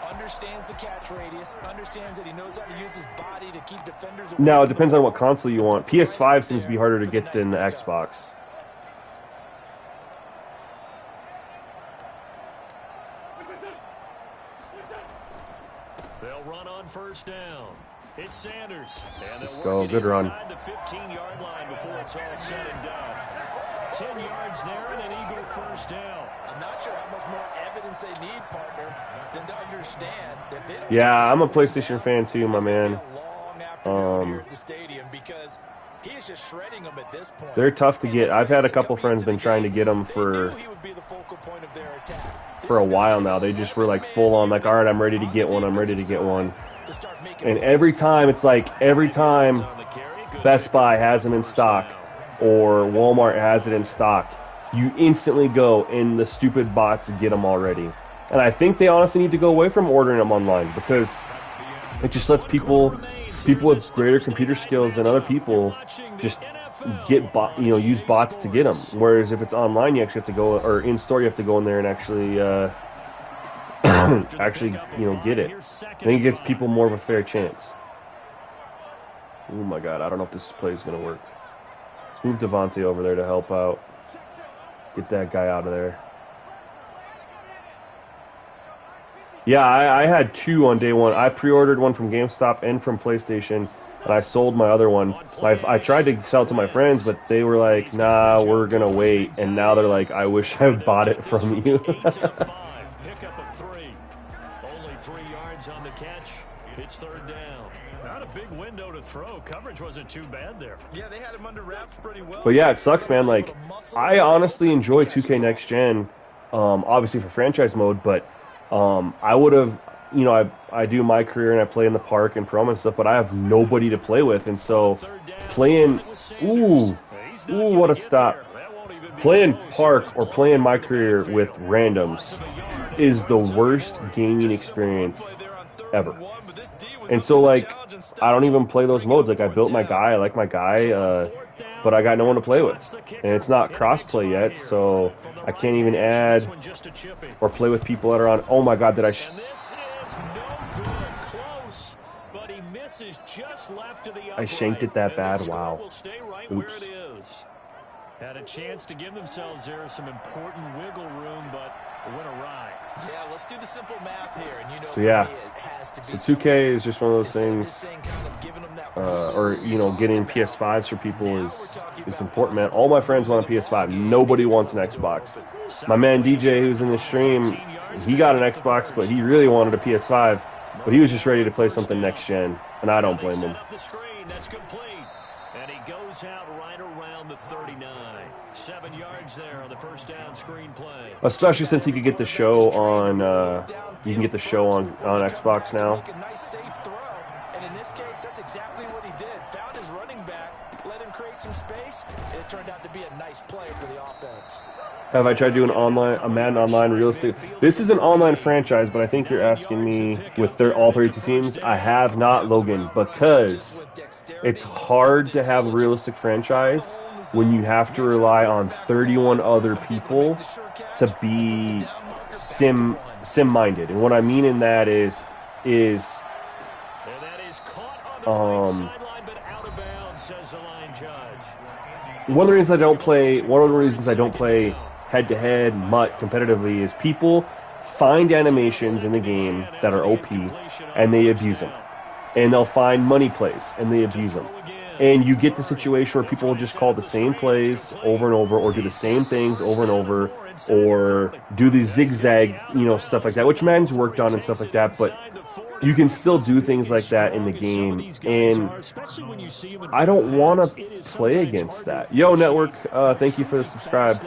[SPEAKER 3] Understands the catch radius. Understands that he knows how to use his body to keep defenders away.
[SPEAKER 4] Now, it depends on what console you want. PS5 seems to be harder to get than the Xbox.
[SPEAKER 2] They'll run on first down. It's Sanders. And
[SPEAKER 4] Let's go. Good run.
[SPEAKER 2] The 15-yard line before it's all said and done. 10 yards there and an Eagle first down.
[SPEAKER 3] I'm not sure how much more evidence they need, partner, than to understand that they don't.
[SPEAKER 4] Yeah, I'm a PlayStation fan too, my man.
[SPEAKER 3] Here at the stadium because he is just shredding them at this point.
[SPEAKER 4] They're tough to get. I've had a couple friends been trying to get them for a while now. They just were like full on, like, all right, I'm ready to get one. I'm ready to get one. And every time, it's like every time Best Buy has them in stock or Walmart has it in stock, you instantly go in the stupid bots to get them already. And I think they honestly need to go away from ordering them online because it just lets people with greater computer skills than other people just get use bots to get them. Whereas if it's online, you actually have to go, or in store, you have to go in there and actually get it. I think it gives people more of a fair chance. Oh my God, I don't know if this play is going to work. Let's move Devontae over there to help out. Get that guy out of there. Yeah, I had two on day one. I pre-ordered one from GameStop and from PlayStation, and I sold my other one. I tried to sell it to my friends, but they were like, nah, we're going to wait. And now they're like, I wish I bought it from you.
[SPEAKER 2] Pick up a 3. Only 3 yards on the catch. It's third down. Not a big window to throw. Coverage wasn't too bad there.
[SPEAKER 3] Yeah, they had him under wraps pretty well.
[SPEAKER 4] But yeah, it sucks, man. Like, I honestly enjoy 2K Next Gen, obviously for franchise mode, but I would have, I do my career and I play in the park and prom and stuff, but I have nobody to play with. And so playing, what a stop. Playing park or playing my career with randoms is the worst gaming experience ever. And so, like, I don't even play those modes. Like, I built my guy, I like my guy, but I got no one to play with. And it's not cross-play yet, so I can't even add or play with people that are on. Oh my God, did I... I shanked it that bad? Wow. Oops.
[SPEAKER 2] Had a chance to give themselves there some important wiggle room, but it went awry.
[SPEAKER 3] Yeah, let's do the simple math here. And
[SPEAKER 4] so yeah, so 2K is just one of those things, or getting PS5s for people is important, man. All my friends want a PS5. Nobody wants an Xbox. My man DJ, who's in the stream, he got an Xbox, but he really wanted a PS5. But he was just ready to play something next gen, and I don't blame him.
[SPEAKER 2] That's complete. And he goes out right around the 39. 7 yards there on the first down screen play.
[SPEAKER 4] Especially since he could get the show on, you can get the show on Xbox now.
[SPEAKER 3] A nice safe throw, and in this case, that's exactly what he did. Found his running back, let him create some space, and it turned out to be a nice play for the offense.
[SPEAKER 4] Have I tried doing a Madden Online realistic? This is an online franchise, but I think you're asking me with all 32 teams. I have not, Logan, because it's hard to have a realistic franchise when you have to rely on 31 other people to be sim-minded. And what I mean in that is one of the reasons I don't play head-to-head MUT competitively is people find animations in the game that are OP and they abuse them. And they'll find money plays and they abuse them. And you get the situation where people will just call the same plays over and over, or do the same things over and over, or do the zigzag, stuff like that, which Madden's worked on and stuff like that, but you can still do things like that in the game, and I don't want to play against that. Yo, Network, thank you for the subscribe.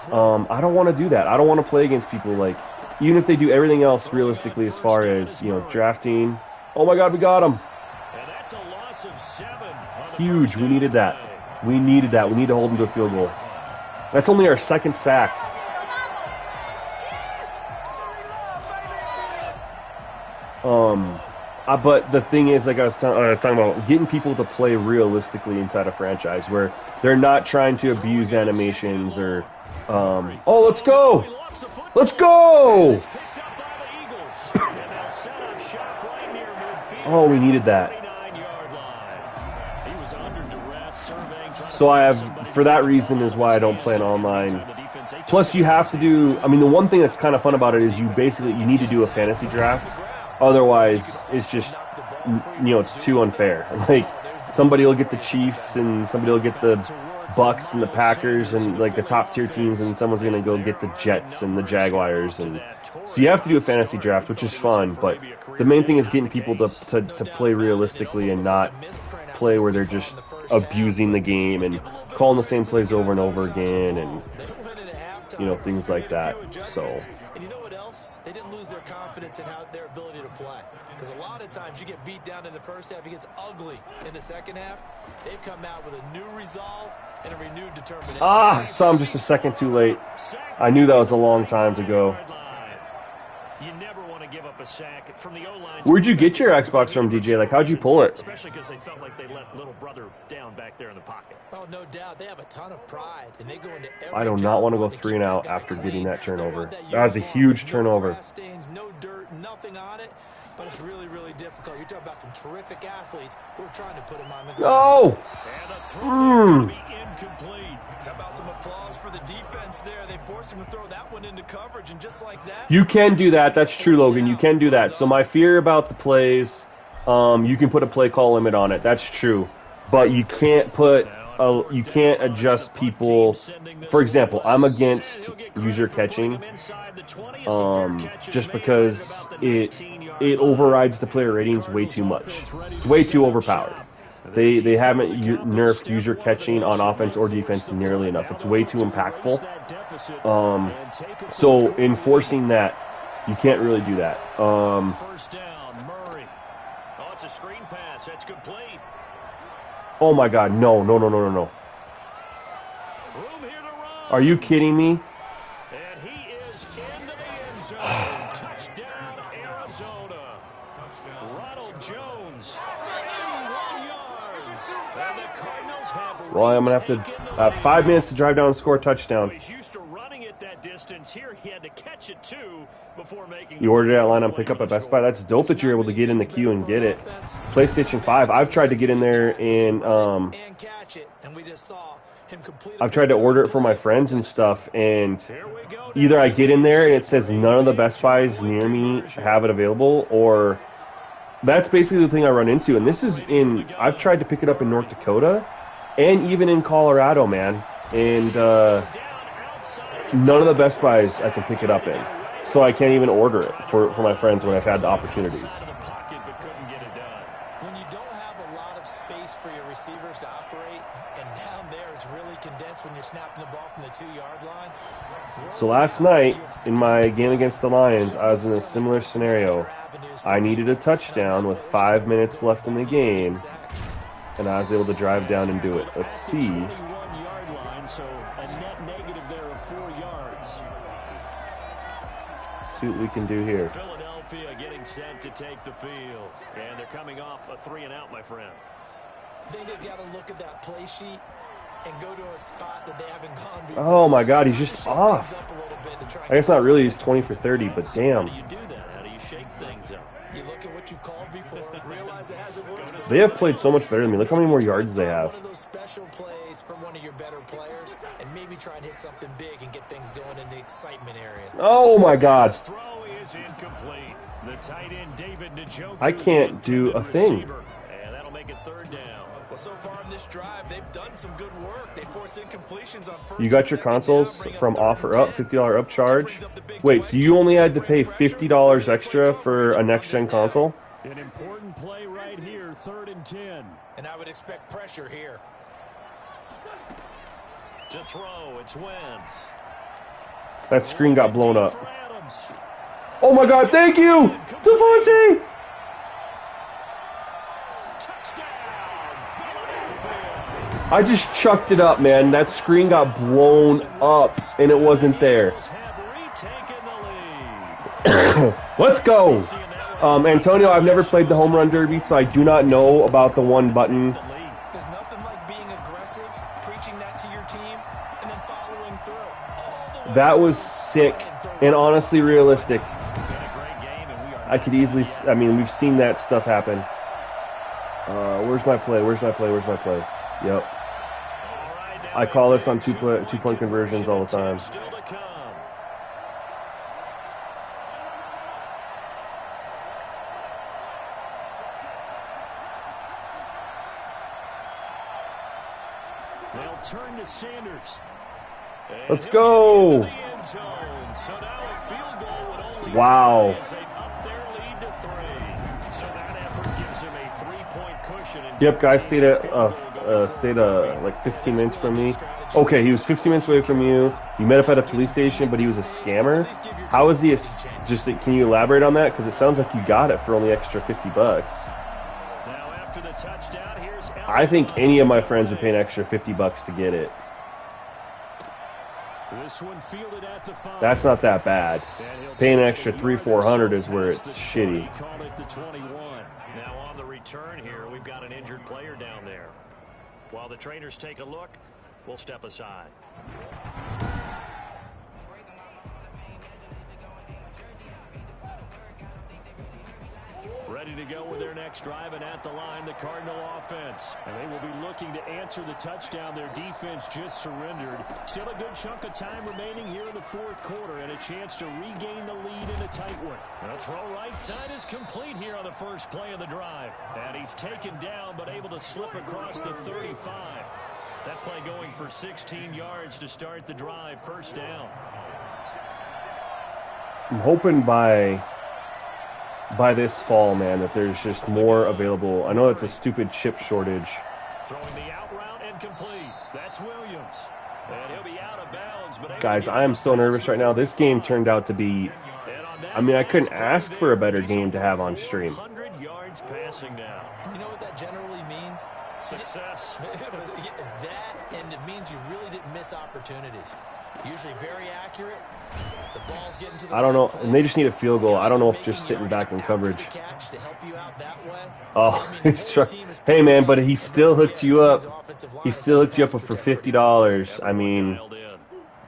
[SPEAKER 4] I don't want to do that. I don't want to play against people, like, even if they do everything else realistically as far as, drafting. Oh my God, we got him. Huge. We needed that. We need to hold him to a field goal. That's only our second sack. But the thing is, like I was talking about, getting people to play realistically inside a franchise where they're not trying to abuse animations or, oh, let's go! Let's go! Oh, we needed that. So for that reason is why I don't play online. Plus, you have to do, the one thing that's kind of fun about it is you need to do a fantasy draft. Otherwise, it's just it's too unfair. Like, somebody will get the Chiefs and somebody will get the Bucks and the Packers and like the top tier teams, and someone's going to go get the Jets and the Jaguars. And so you have to do a fantasy draft, which is fun, but the main thing is getting people to play realistically and not play where they're just abusing the game and calling the same plays over and over again, and things like that. So,
[SPEAKER 3] and you know what else? They didn't lose their confidence in their ability to play. Because a lot of times you get beat down in the first half, it gets ugly in the second half. They've come out with a new resolve and a renewed determination.
[SPEAKER 4] Saw him just a second too late. I knew that was a long time to go.
[SPEAKER 2] You never want to give up a sack from the O-line.
[SPEAKER 4] Where'd you get your Xbox from, DJ? Like, how'd you pull it?
[SPEAKER 2] Especially because they felt like they let little brother down back there in the pocket.
[SPEAKER 3] Oh, no doubt. They have a ton of pride, and they go into every
[SPEAKER 4] I do not want to go 3 and out after getting that turnover. That was a huge turnover.
[SPEAKER 3] Stains, no dirt, nothing on it. But it's really, really difficult. You're talking about some terrific athletes who are trying to put him on the ground.
[SPEAKER 2] And the throw incomplete.
[SPEAKER 3] How about some applause for the defense there? They forced him to throw that one into coverage, and just like that.
[SPEAKER 4] You can do that. That's true, Logan. You can do that. So my fear about the plays, you can put a play call limit on it. That's true. But you can't you can't adjust people. For example, I'm against user catching, just because it overrides the player ratings way too much. It's way too overpowered. They haven't nerfed user catching on offense or defense nearly enough. It's way too impactful. So enforcing that, you can't really do that.
[SPEAKER 2] First down, Murray. Oh, it's a screen pass. That's complete.
[SPEAKER 4] Oh my God, no.
[SPEAKER 2] Room here to run.
[SPEAKER 4] Are you kidding me?
[SPEAKER 2] And he is into the end zone. Touchdown, Arizona. Ronald Jones. 81 yards. And the Cardinals have
[SPEAKER 4] Well, I'm going to have 5 minutes to drive down and score a touchdown.
[SPEAKER 2] He's used to running it that distance. Here he had to catch it too before making.
[SPEAKER 4] You ordered it online on pickup at Best Buy. That's dope that you're able to get in the queue and get it. PlayStation 5. I've tried to get in there and I've tried to order it for my friends and stuff, and either I get in there and it says none of the Best Buys near me have it available, or that's basically the thing I run into. And this is I've tried to pick it up in North Dakota and even in Colorado, man, and none of the Best Buys I can pick it up in. So I can't even order it for my friends when I've had the opportunities.
[SPEAKER 3] When you don't have a lot of space for your receivers to operate, and down there it's really condensed when you're snapping the ball from the 2-yard line.
[SPEAKER 4] So last night, in my game against the Lions, I was in a similar scenario. I needed a touchdown with 5 minutes left in the game, and I was able to drive down and do it. Let's see.
[SPEAKER 2] 21-yard line, so a net negative there of 4 yards.
[SPEAKER 4] See what we can do here.
[SPEAKER 2] Philadelphia getting set to take the field. And they're coming off a 3 and out, my friend.
[SPEAKER 3] I think they've got to look at that play sheet and go to a spot that they haven't gone before.
[SPEAKER 4] Oh my God, he's just off. I guess not really, he's 20 for 30, but damn.
[SPEAKER 2] How do you do that? How do you shake things up?
[SPEAKER 3] You look at what you've called before, realize it hasn't worked.
[SPEAKER 4] They have played so much better than me. Look how many more yards they have.
[SPEAKER 3] One of those special plays from one of your better players, and maybe try and hit something big and get things going in the excitement area.
[SPEAKER 4] Oh my God.
[SPEAKER 2] Throw is incomplete. The tight end David Njoku.
[SPEAKER 4] I can't do a thing.
[SPEAKER 2] And that'll make it 3rd down.
[SPEAKER 3] Well, so far in this drive, they've done some good work. They forced incompletions on first.
[SPEAKER 4] You got your consoles from offer up, $50 upcharge. Wait, so you only had to pay $50 extra for a next-gen console?
[SPEAKER 2] An important play right here, 3rd and 10.
[SPEAKER 3] And I would expect pressure here.
[SPEAKER 2] To throw, it's Wentz.
[SPEAKER 4] That screen got blown up. Oh my God, thank you! Devontae! I just chucked it up, man. That screen got blown up, and it wasn't there. Let's go. Antonio, I've never played the home run derby, so I do not know about the one button.
[SPEAKER 3] There's nothing like being aggressive, preaching that to your team, and then following through.
[SPEAKER 4] That was sick and honestly realistic. I could easily, I mean, we've seen that stuff happen. Where's my play? Yep. I call this on two-point conversions all the time.
[SPEAKER 2] to Sanders.
[SPEAKER 4] Let's go.
[SPEAKER 2] So now a field goal would only
[SPEAKER 4] Wow.
[SPEAKER 2] as they up their lead to 3. So that effort gives him a 3-point cushion.
[SPEAKER 4] Yep, guys stayed like 15 minutes from me. Okay, he was 15 minutes away from you. You met up at a police station, but he was a scammer. How is he just? Can you elaborate on that? Because it sounds like you got it for only extra $50.
[SPEAKER 2] Now after the touchdown, here's
[SPEAKER 4] I think any of my friends would pay an extra $50 to get it.
[SPEAKER 2] this one fielded at the 5.
[SPEAKER 4] That's not that bad. Paying an extra $300-400 is where it's shitty.
[SPEAKER 2] He called it the 21. Now on the return here, we've got an injured player down there. While the trainers take a look, we'll step aside. Ready to go with their next drive, and at the line, the Cardinal offense. And they will be looking to answer the touchdown their defense just surrendered. Still a good chunk of time remaining here in the fourth quarter, and a chance to regain the lead in a tight one. The throw right side is complete here on the first play of the drive. And he's taken down, but able to slip across the 35. That play going for 16 yards to start the drive, first down.
[SPEAKER 4] I'm hoping by this fall, man, that there's just more available. I know it's a stupid chip shortage.
[SPEAKER 2] Throwing the out route and complete. That's Williams. And he'll be out of bounds. But
[SPEAKER 4] Guys, I am so nervous right now. This game turned out to be, I mean, I couldn't ask for a better game to have on stream.
[SPEAKER 2] 100 yards passing now.
[SPEAKER 3] You know what that generally means?
[SPEAKER 2] Success.
[SPEAKER 3] That, and it means you really didn't miss opportunities. Usually very accurate. The ball's getting to the
[SPEAKER 4] I don't know,
[SPEAKER 3] right
[SPEAKER 4] and they just
[SPEAKER 3] place.
[SPEAKER 4] need a field goal. I don't know if just sitting back in coverage. Oh, he's struck. Hey, man, but he still hooked you up. He still hooked you up for $50. I mean,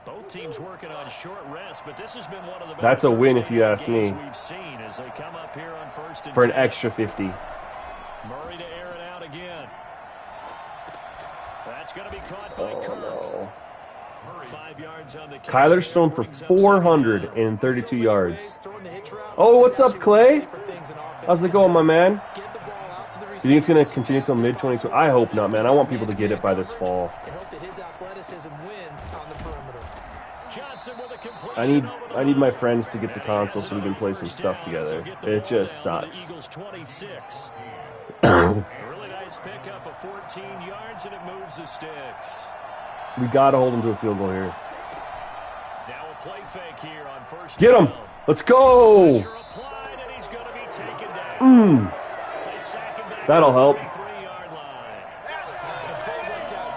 [SPEAKER 2] Both teams working on short rest, but this has been one of the
[SPEAKER 4] that's a win if you ask me.
[SPEAKER 2] we've seen as they come up here on first and
[SPEAKER 4] For an
[SPEAKER 2] 10.
[SPEAKER 4] extra 50.
[SPEAKER 2] Murray to air it out again. That's going to be caught by Kirk.
[SPEAKER 4] No.
[SPEAKER 2] 5 yards on the catch.
[SPEAKER 4] Kyler's thrown for 432 yards. Oh, what's up, Clay? How's it going, my man? You think it's going to continue until mid-22? I hope not, man. I want people to get it by this fall. I need my friends to get the console so we can play some stuff together. It just sucks.
[SPEAKER 2] Eagles 26. A really nice pickup of 14 yards, and it moves the sticks.
[SPEAKER 4] We got to hold him to a field goal here.
[SPEAKER 2] Now a play fake here on first
[SPEAKER 4] Get him!
[SPEAKER 2] down.
[SPEAKER 4] Let's go!
[SPEAKER 2] Pressure applied, and he's going to be taken down. They sack him back
[SPEAKER 4] That'll
[SPEAKER 2] at the
[SPEAKER 4] help.
[SPEAKER 2] 33-yard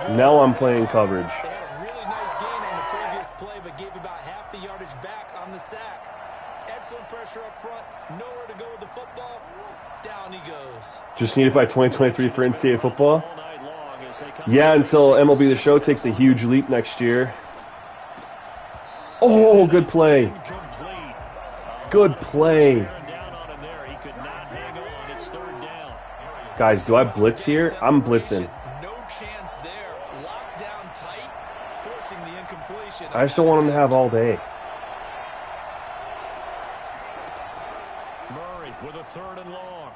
[SPEAKER 2] line.
[SPEAKER 4] Now I'm playing coverage.
[SPEAKER 3] They had a really nice gain on the previous play, but gave about half the yardage back on the sack. Excellent pressure up front. Nowhere to go with the football. Down he goes.
[SPEAKER 4] Just need it by 2023 for NCAA football.
[SPEAKER 2] All night long as they come
[SPEAKER 4] Yeah,
[SPEAKER 2] up
[SPEAKER 4] until
[SPEAKER 2] with
[SPEAKER 4] MLB The Show takes a huge leap next year. Oh, good play.
[SPEAKER 2] incomplete.
[SPEAKER 4] Good play.
[SPEAKER 2] Bearing down on him there. He could not hang on. It's third down.
[SPEAKER 4] Guys, do I blitz here? I'm blitzing.
[SPEAKER 3] No chance there. Locked down tight, forcing the incompletion.
[SPEAKER 4] I just don't want him to have all day.
[SPEAKER 2] Murray with a third and long.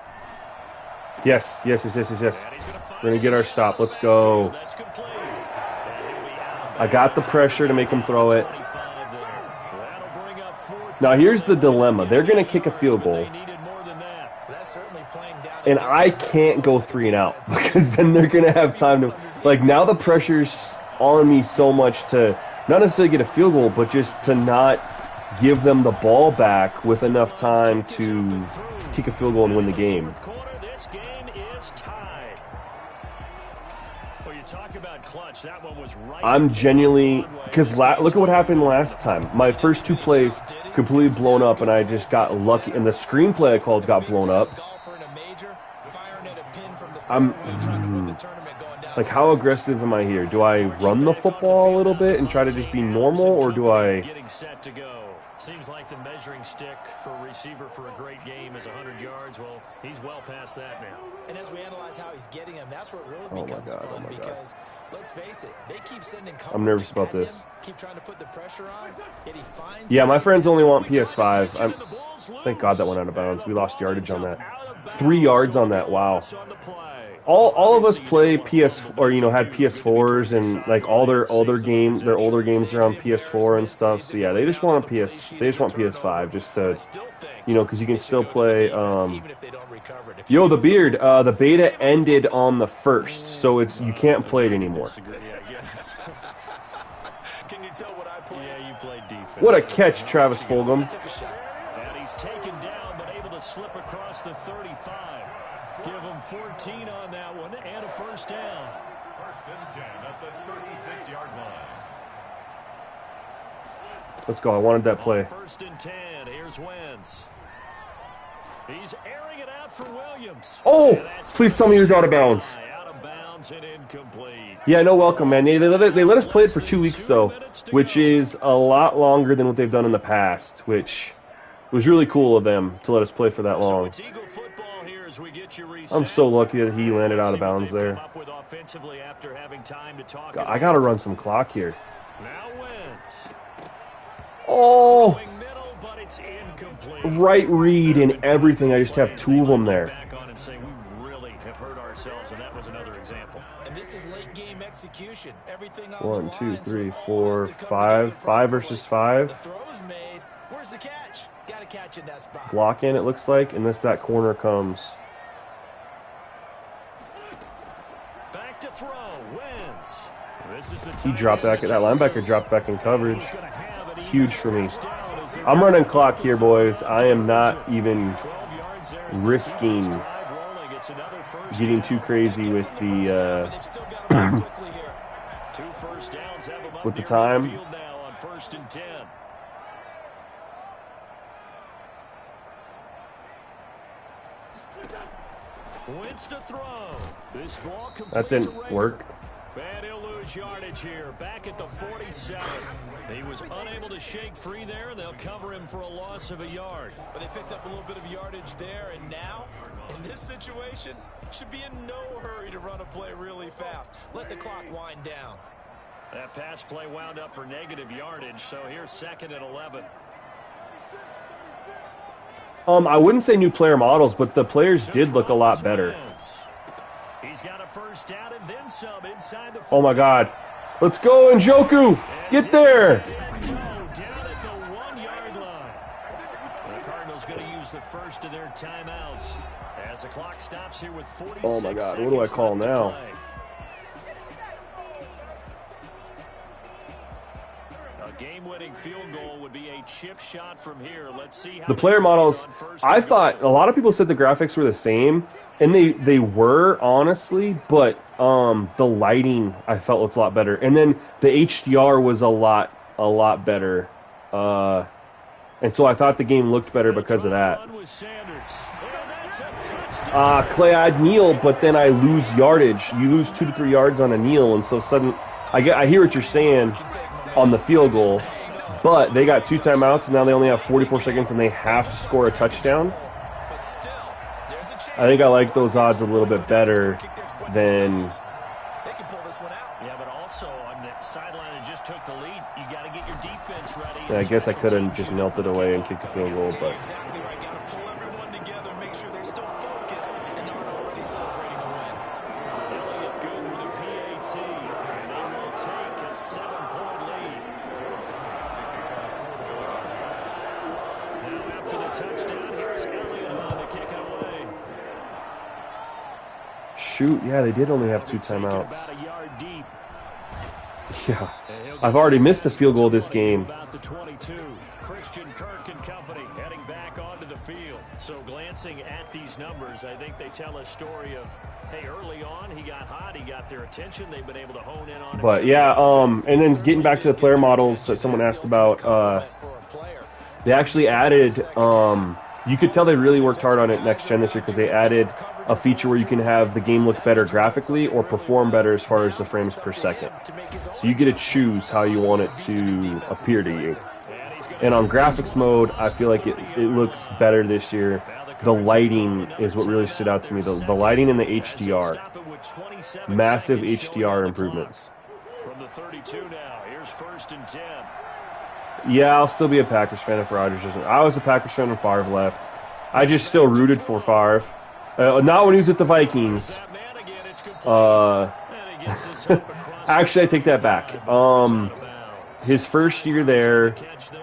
[SPEAKER 4] Yes.
[SPEAKER 2] And he's going to
[SPEAKER 4] We're going to get our stop. Let's go.
[SPEAKER 2] That's complete. And he'll be out of
[SPEAKER 4] I got the pressure to make him throw it.
[SPEAKER 2] 25 there. That'll bring up 14.
[SPEAKER 4] Now, here's the dilemma. They're going to kick a field goal,
[SPEAKER 2] They needed more than that.
[SPEAKER 3] That's certainly playing down.
[SPEAKER 4] and I can't go 3 and out because then they're going to have time to... Like, now the pressure's on me so much to not necessarily get a field goal, but just to not give them the ball back with enough time to kick a field goal and win the game.
[SPEAKER 2] Fourth quarter, this game is tied. Well, you talk about clutch. That one was right.
[SPEAKER 4] I'm genuinely... Because look at what happened last time. My first 2 plays completely blown up, and I just got lucky. And the screenplay I called got blown up. Like, how aggressive am I here? Do I run the football a little bit and try to just be normal, or do I...
[SPEAKER 2] Getting set to go. Seems like the measuring stick for a receiver for a great game is 100 yards. Well, he's well past that now.
[SPEAKER 3] And as we analyze how he's getting him, that's where it really
[SPEAKER 4] Oh my
[SPEAKER 3] becomes
[SPEAKER 4] God,
[SPEAKER 3] fun
[SPEAKER 4] oh my God.
[SPEAKER 3] because, let's face it, they keep sending
[SPEAKER 4] I'm nervous
[SPEAKER 3] coverage
[SPEAKER 4] about
[SPEAKER 3] at
[SPEAKER 4] this.
[SPEAKER 3] him, keep trying to put the pressure on, yet he finds
[SPEAKER 4] Yeah, my
[SPEAKER 3] ways
[SPEAKER 4] friends
[SPEAKER 3] to-
[SPEAKER 4] only want PS5. Thank God that went out of bounds. We lost yardage on that. 3 yards on that, wow.
[SPEAKER 2] On the play.
[SPEAKER 4] all of us play PS or had PS4s and like all their older games are on PS4 and stuff. So yeah, they just want PS5 just to because you can still play. Yo, the beard. The beta ended on the 1st, so you can't play it anymore.
[SPEAKER 3] Can you tell what I play?
[SPEAKER 2] Yeah, you played defense.
[SPEAKER 4] What a catch, Travis Fulgham.
[SPEAKER 2] And he's taken down, but able to slip across the 35. Give him 14 on that one and a first down.
[SPEAKER 1] First and 10 at the 36-yard line.
[SPEAKER 4] Let's go. I wanted that play.
[SPEAKER 2] First and 10. Here's Wentz. He's airing it out for Williams.
[SPEAKER 4] Oh, please tell me he was out of bounds.
[SPEAKER 2] Out of bounds and incomplete.
[SPEAKER 4] Yeah, no welcome, man. They let us play it for 2 weeks, though, which is a lot longer than what they've done in the past, which was really cool of them to let us play for that long. I'm so lucky that he landed out of bounds there. I got to run some clock here. Oh, right read and everything. I just have 2 of them there. One, two, three, four, five. 5 versus 5. Block in, it looks like, and that corner comes. He dropped back. That linebacker dropped back in coverage. It's huge for me. I'm running clock here, boys. I am not even risking getting too crazy with the with the time. That didn't work.
[SPEAKER 2] And he'll lose yardage here. Back at the 47. He was unable to shake free there, and they'll cover him for a loss of a yard.
[SPEAKER 3] But they picked up a little bit of yardage there, and now, in this situation, should be in no hurry to run a play really fast. Let the clock wind down.
[SPEAKER 2] That pass play wound up for negative yardage, so here's 2nd and 11.
[SPEAKER 4] I wouldn't say new player models, but the players did look a lot better.
[SPEAKER 2] He's got a first down and then some inside the.
[SPEAKER 4] Oh my God! Let's go, Njoku! Get there!
[SPEAKER 2] Down at the 1-yard line. The Cardinals going to use the first of their timeouts as the clock stops here with 46 seconds.
[SPEAKER 4] Oh my God! What do I call now?
[SPEAKER 2] Game-winning field goal would be a chip shot from here. Let's see how
[SPEAKER 4] the player models. I thought a lot of people said the graphics were the same, and they were honestly, but the lighting I felt was a lot better, and then the HDR was a lot better, and so I thought the game looked better because of that. Clay, I'd kneel, but then I lose yardage. You lose 2 to 3 yards on a kneel, and so I hear what you're saying on the field goal, but they got 2 timeouts, and now they only have 44 seconds, and they have to score a touchdown. I think I like those odds a little bit better than.
[SPEAKER 2] Yeah, but also on the sideline that just took the lead, you got to get your defense ready.
[SPEAKER 4] Yeah, I guess I could have just knelt it away and kicked the field goal, but. Shoot, yeah, they did only have 2 timeouts. Yeah, I've already missed a field goal this game.
[SPEAKER 2] Christian Kirk and company heading back onto the field. So glancing at these numbers, I think they tell a story of, hey, early on he got hot, he got their attention, they've been able to hone in on it.
[SPEAKER 4] But yeah, and then getting back to the player models that someone asked about, they actually added, you could tell they really worked hard on it next gen this year because they added a feature where you can have the game look better graphically or perform better as far as the frames per second. So you get to choose how you want it to appear to you. And on graphics mode, I feel like it looks better this year. The lighting is what really stood out to me. The lighting and the HDR. Massive HDR improvements.
[SPEAKER 2] From the 32 now, here's 1st and 10.
[SPEAKER 4] Yeah, I'll still be a Packers fan if Rodgers doesn't. I was a Packers fan when Favre left. I just still rooted for Favre. Not when he was with the Vikings. Actually, I take that back. His first year there,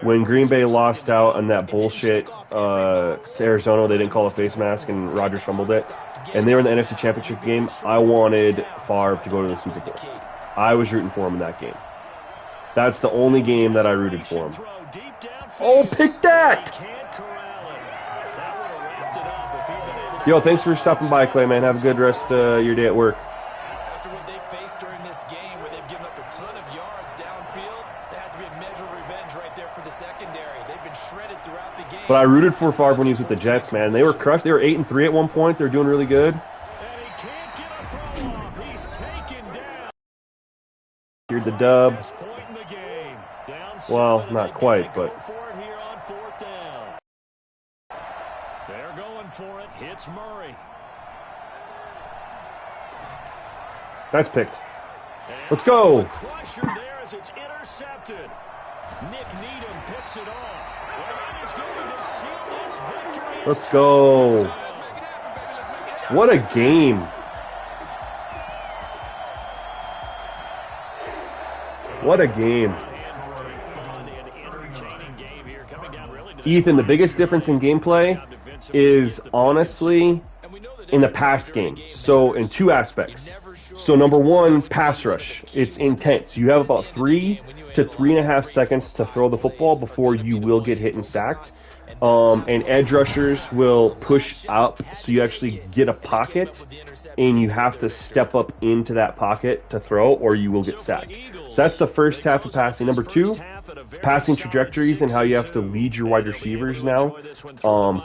[SPEAKER 4] when Green Bay lost out on that bullshit to Arizona, they didn't call a face mask and Rodgers fumbled it, and they were in the NFC Championship game, I wanted Favre to go to the Super Bowl. I was rooting for him in that game. That's the only game that I rooted for him. Oh, pick that! Yo, thanks for stopping by, Clay, man. Have a good rest of your day at work.
[SPEAKER 3] After what they faced during this game, where they've given up a ton of yards downfield, there has to be a measure of revenge right there for the secondary. They've been shredded throughout the game.
[SPEAKER 4] But I rooted for Favre when he was with the Jets, man. They were crushed. They were 8-3 at one point. They were doing really good. Here's the dub. Well, not quite, but
[SPEAKER 2] they're going for it. Hits Murray.
[SPEAKER 4] That's picked. Let's go.
[SPEAKER 2] Crusher there as it's intercepted. Nick Needham picks it off. That is going to seal this victory.
[SPEAKER 4] Let's go. What a game. What a game. Ethan, the biggest difference in gameplay is honestly in the pass game. So in two aspects. So number one, pass rush. It's intense. You have about 3 to 3.5 seconds to throw the football before you will get hit and sacked. And edge rushers will push up, so you actually get a pocket, and you have to step up into that pocket to throw, or you will get sacked. So that's the first half of passing. Number two, passing trajectories and how you have to lead your wide receivers now.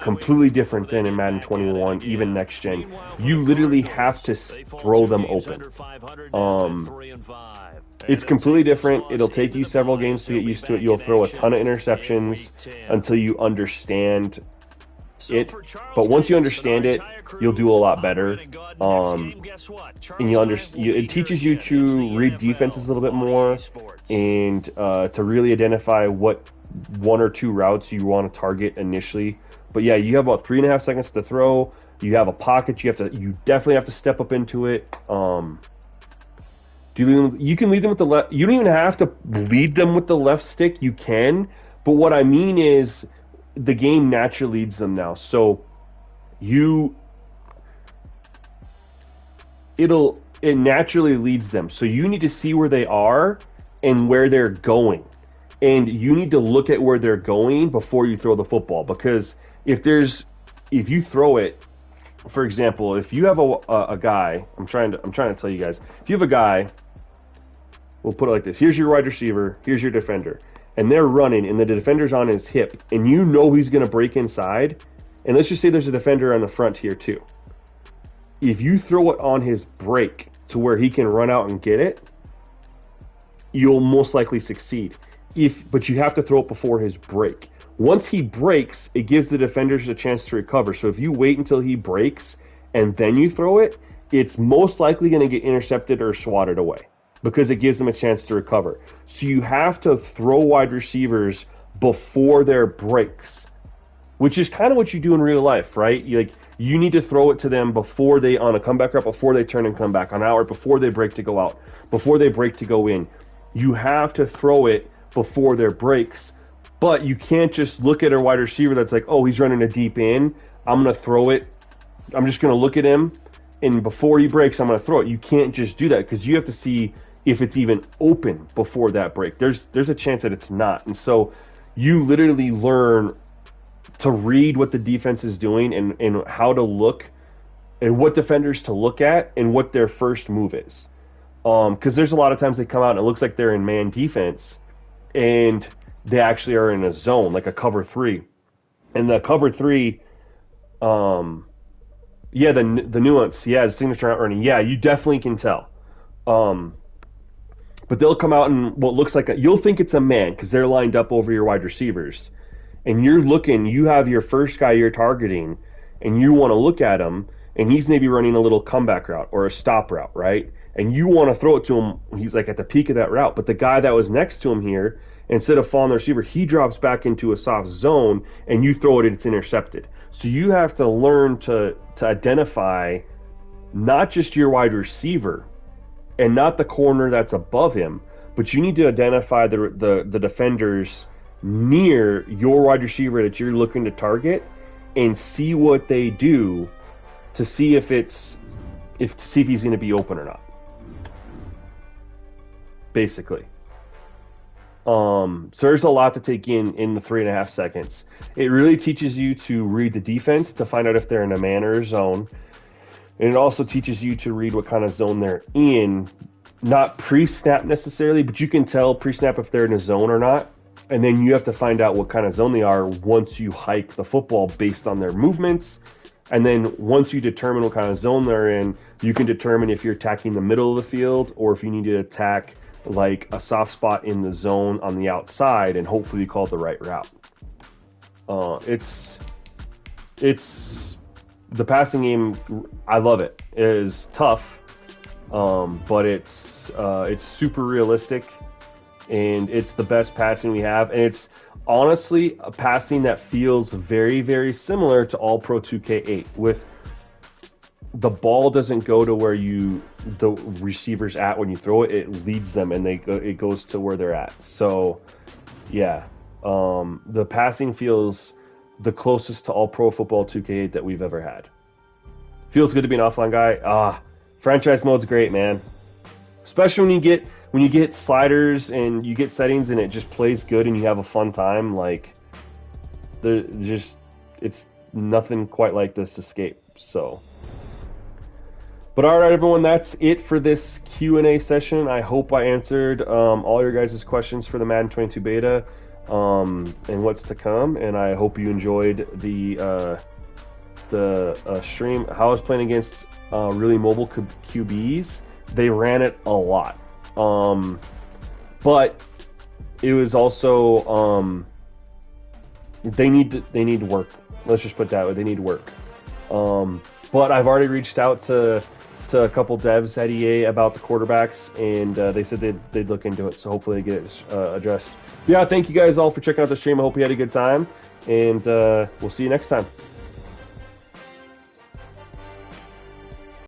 [SPEAKER 4] Completely different than in Madden 21, even next gen. You literally have to throw them open. It's completely different. It'll take you several games to get used to it. You'll throw a ton of interceptions until you understand it. But once you understand it, you'll do a lot better. And it teaches you to read defenses a little bit more and to really identify what 1 or 2 routes you want to target initially. But yeah, you have about 3.5 seconds to throw. You have a pocket. You definitely have to step up into it. You can lead them with the left. You don't even have to lead them with the left stick. You can, but what I mean is the game naturally leads them now. So it naturally leads them. So you need to see where they are and where they're going, and you need to look at where they're going before you throw the football. Because if you throw it, for example, if you have a guy, I'm trying to tell you guys, if you have a guy. We'll put it like this. Here's your wide receiver. Here's your defender. And they're running, and the defender's on his hip. And you know he's going to break inside. And let's just say there's a defender on the front here too. If you throw it on his break to where he can run out and get it, you'll most likely succeed. But you have to throw it before his break. Once he breaks, it gives the defenders a chance to recover. So if you wait until he breaks and then you throw it, it's most likely going to get intercepted or swatted away, because it gives them a chance to recover. So you have to throw wide receivers before their breaks, which is kind of what you do in real life, right? You need to throw it to them before they, on a comeback route, before they turn and come back, on out, before they break to go out, before they break to go in. You have to throw it before their breaks, but you can't just look at a wide receiver that's like, oh, he's running a deep in, I'm going to throw it. I'm just going to look at him, and before he breaks, I'm going to throw it. You can't just do that, because you have to see if it's even open before that break. There's a chance that it's not. And so you literally learn to read what the defense is doing and how to look and what defenders to look at and what their first move is. Because there's a lot of times they come out and it looks like they're in man defense and they actually are in a zone, like a cover 3. And the cover 3, the nuance, the signature out running, you definitely can tell. But they'll come out and what looks like you'll think it's a man because they're lined up over your wide receivers. And you're looking, you have your first guy you're targeting, and you want to look at him, and he's maybe running a little comeback route or a stop route, right? And you want to throw it to him, he's like at the peak of that route. But the guy that was next to him here, instead of following the receiver, he drops back into a soft zone, and you throw it and it's intercepted. So you have to learn to identify not just your wide receiver and not the corner that's above him, but you need to identify the defenders near your wide receiver that you're looking to target and see what they do to see if he's going to be open or not. Basically. So there's a lot to take in the 3.5 seconds. It really teaches you to read the defense to find out if they're in a man or a zone. And it also teaches you to read what kind of zone they're in. Not pre-snap necessarily, but you can tell pre-snap if they're in a zone or not. And then you have to find out what kind of zone they are once you hike the football based on their movements. And then once you determine what kind of zone they're in, you can determine if you're attacking the middle of the field or if you need to attack like a soft spot in the zone on the outside and hopefully you call it the right route. It's the passing game. I love it. It is tough, but it's super realistic, and it's the best passing we have. And it's honestly a passing that feels very, very similar to All Pro 2K8. With the ball doesn't go to where the receiver's at when you throw it. It leads them, and it goes to where they're at. So, yeah, the passing feels the closest to All Pro Football 2K8 that we've ever had. Feels good to be an offline guy. Franchise mode's great, man. Especially when you get sliders and you get settings and it just plays good and you have a fun time. Like, it's nothing quite like this Escape. So, but all right, everyone, that's it for this Q&A session. I hope I answered all your guys' questions for the Madden 22 beta. And what's to come, and I hope you enjoyed the stream. How I was playing against really mobile QBs. They ran it a lot, but it was also they need work. Let's just put it that way. They need work. But I've already reached out to a couple devs at EA about the quarterbacks, and they said they'd look into it. So hopefully they get it addressed. Yeah, thank you guys all for checking out the stream. I hope you had a good time, and we'll see you next time.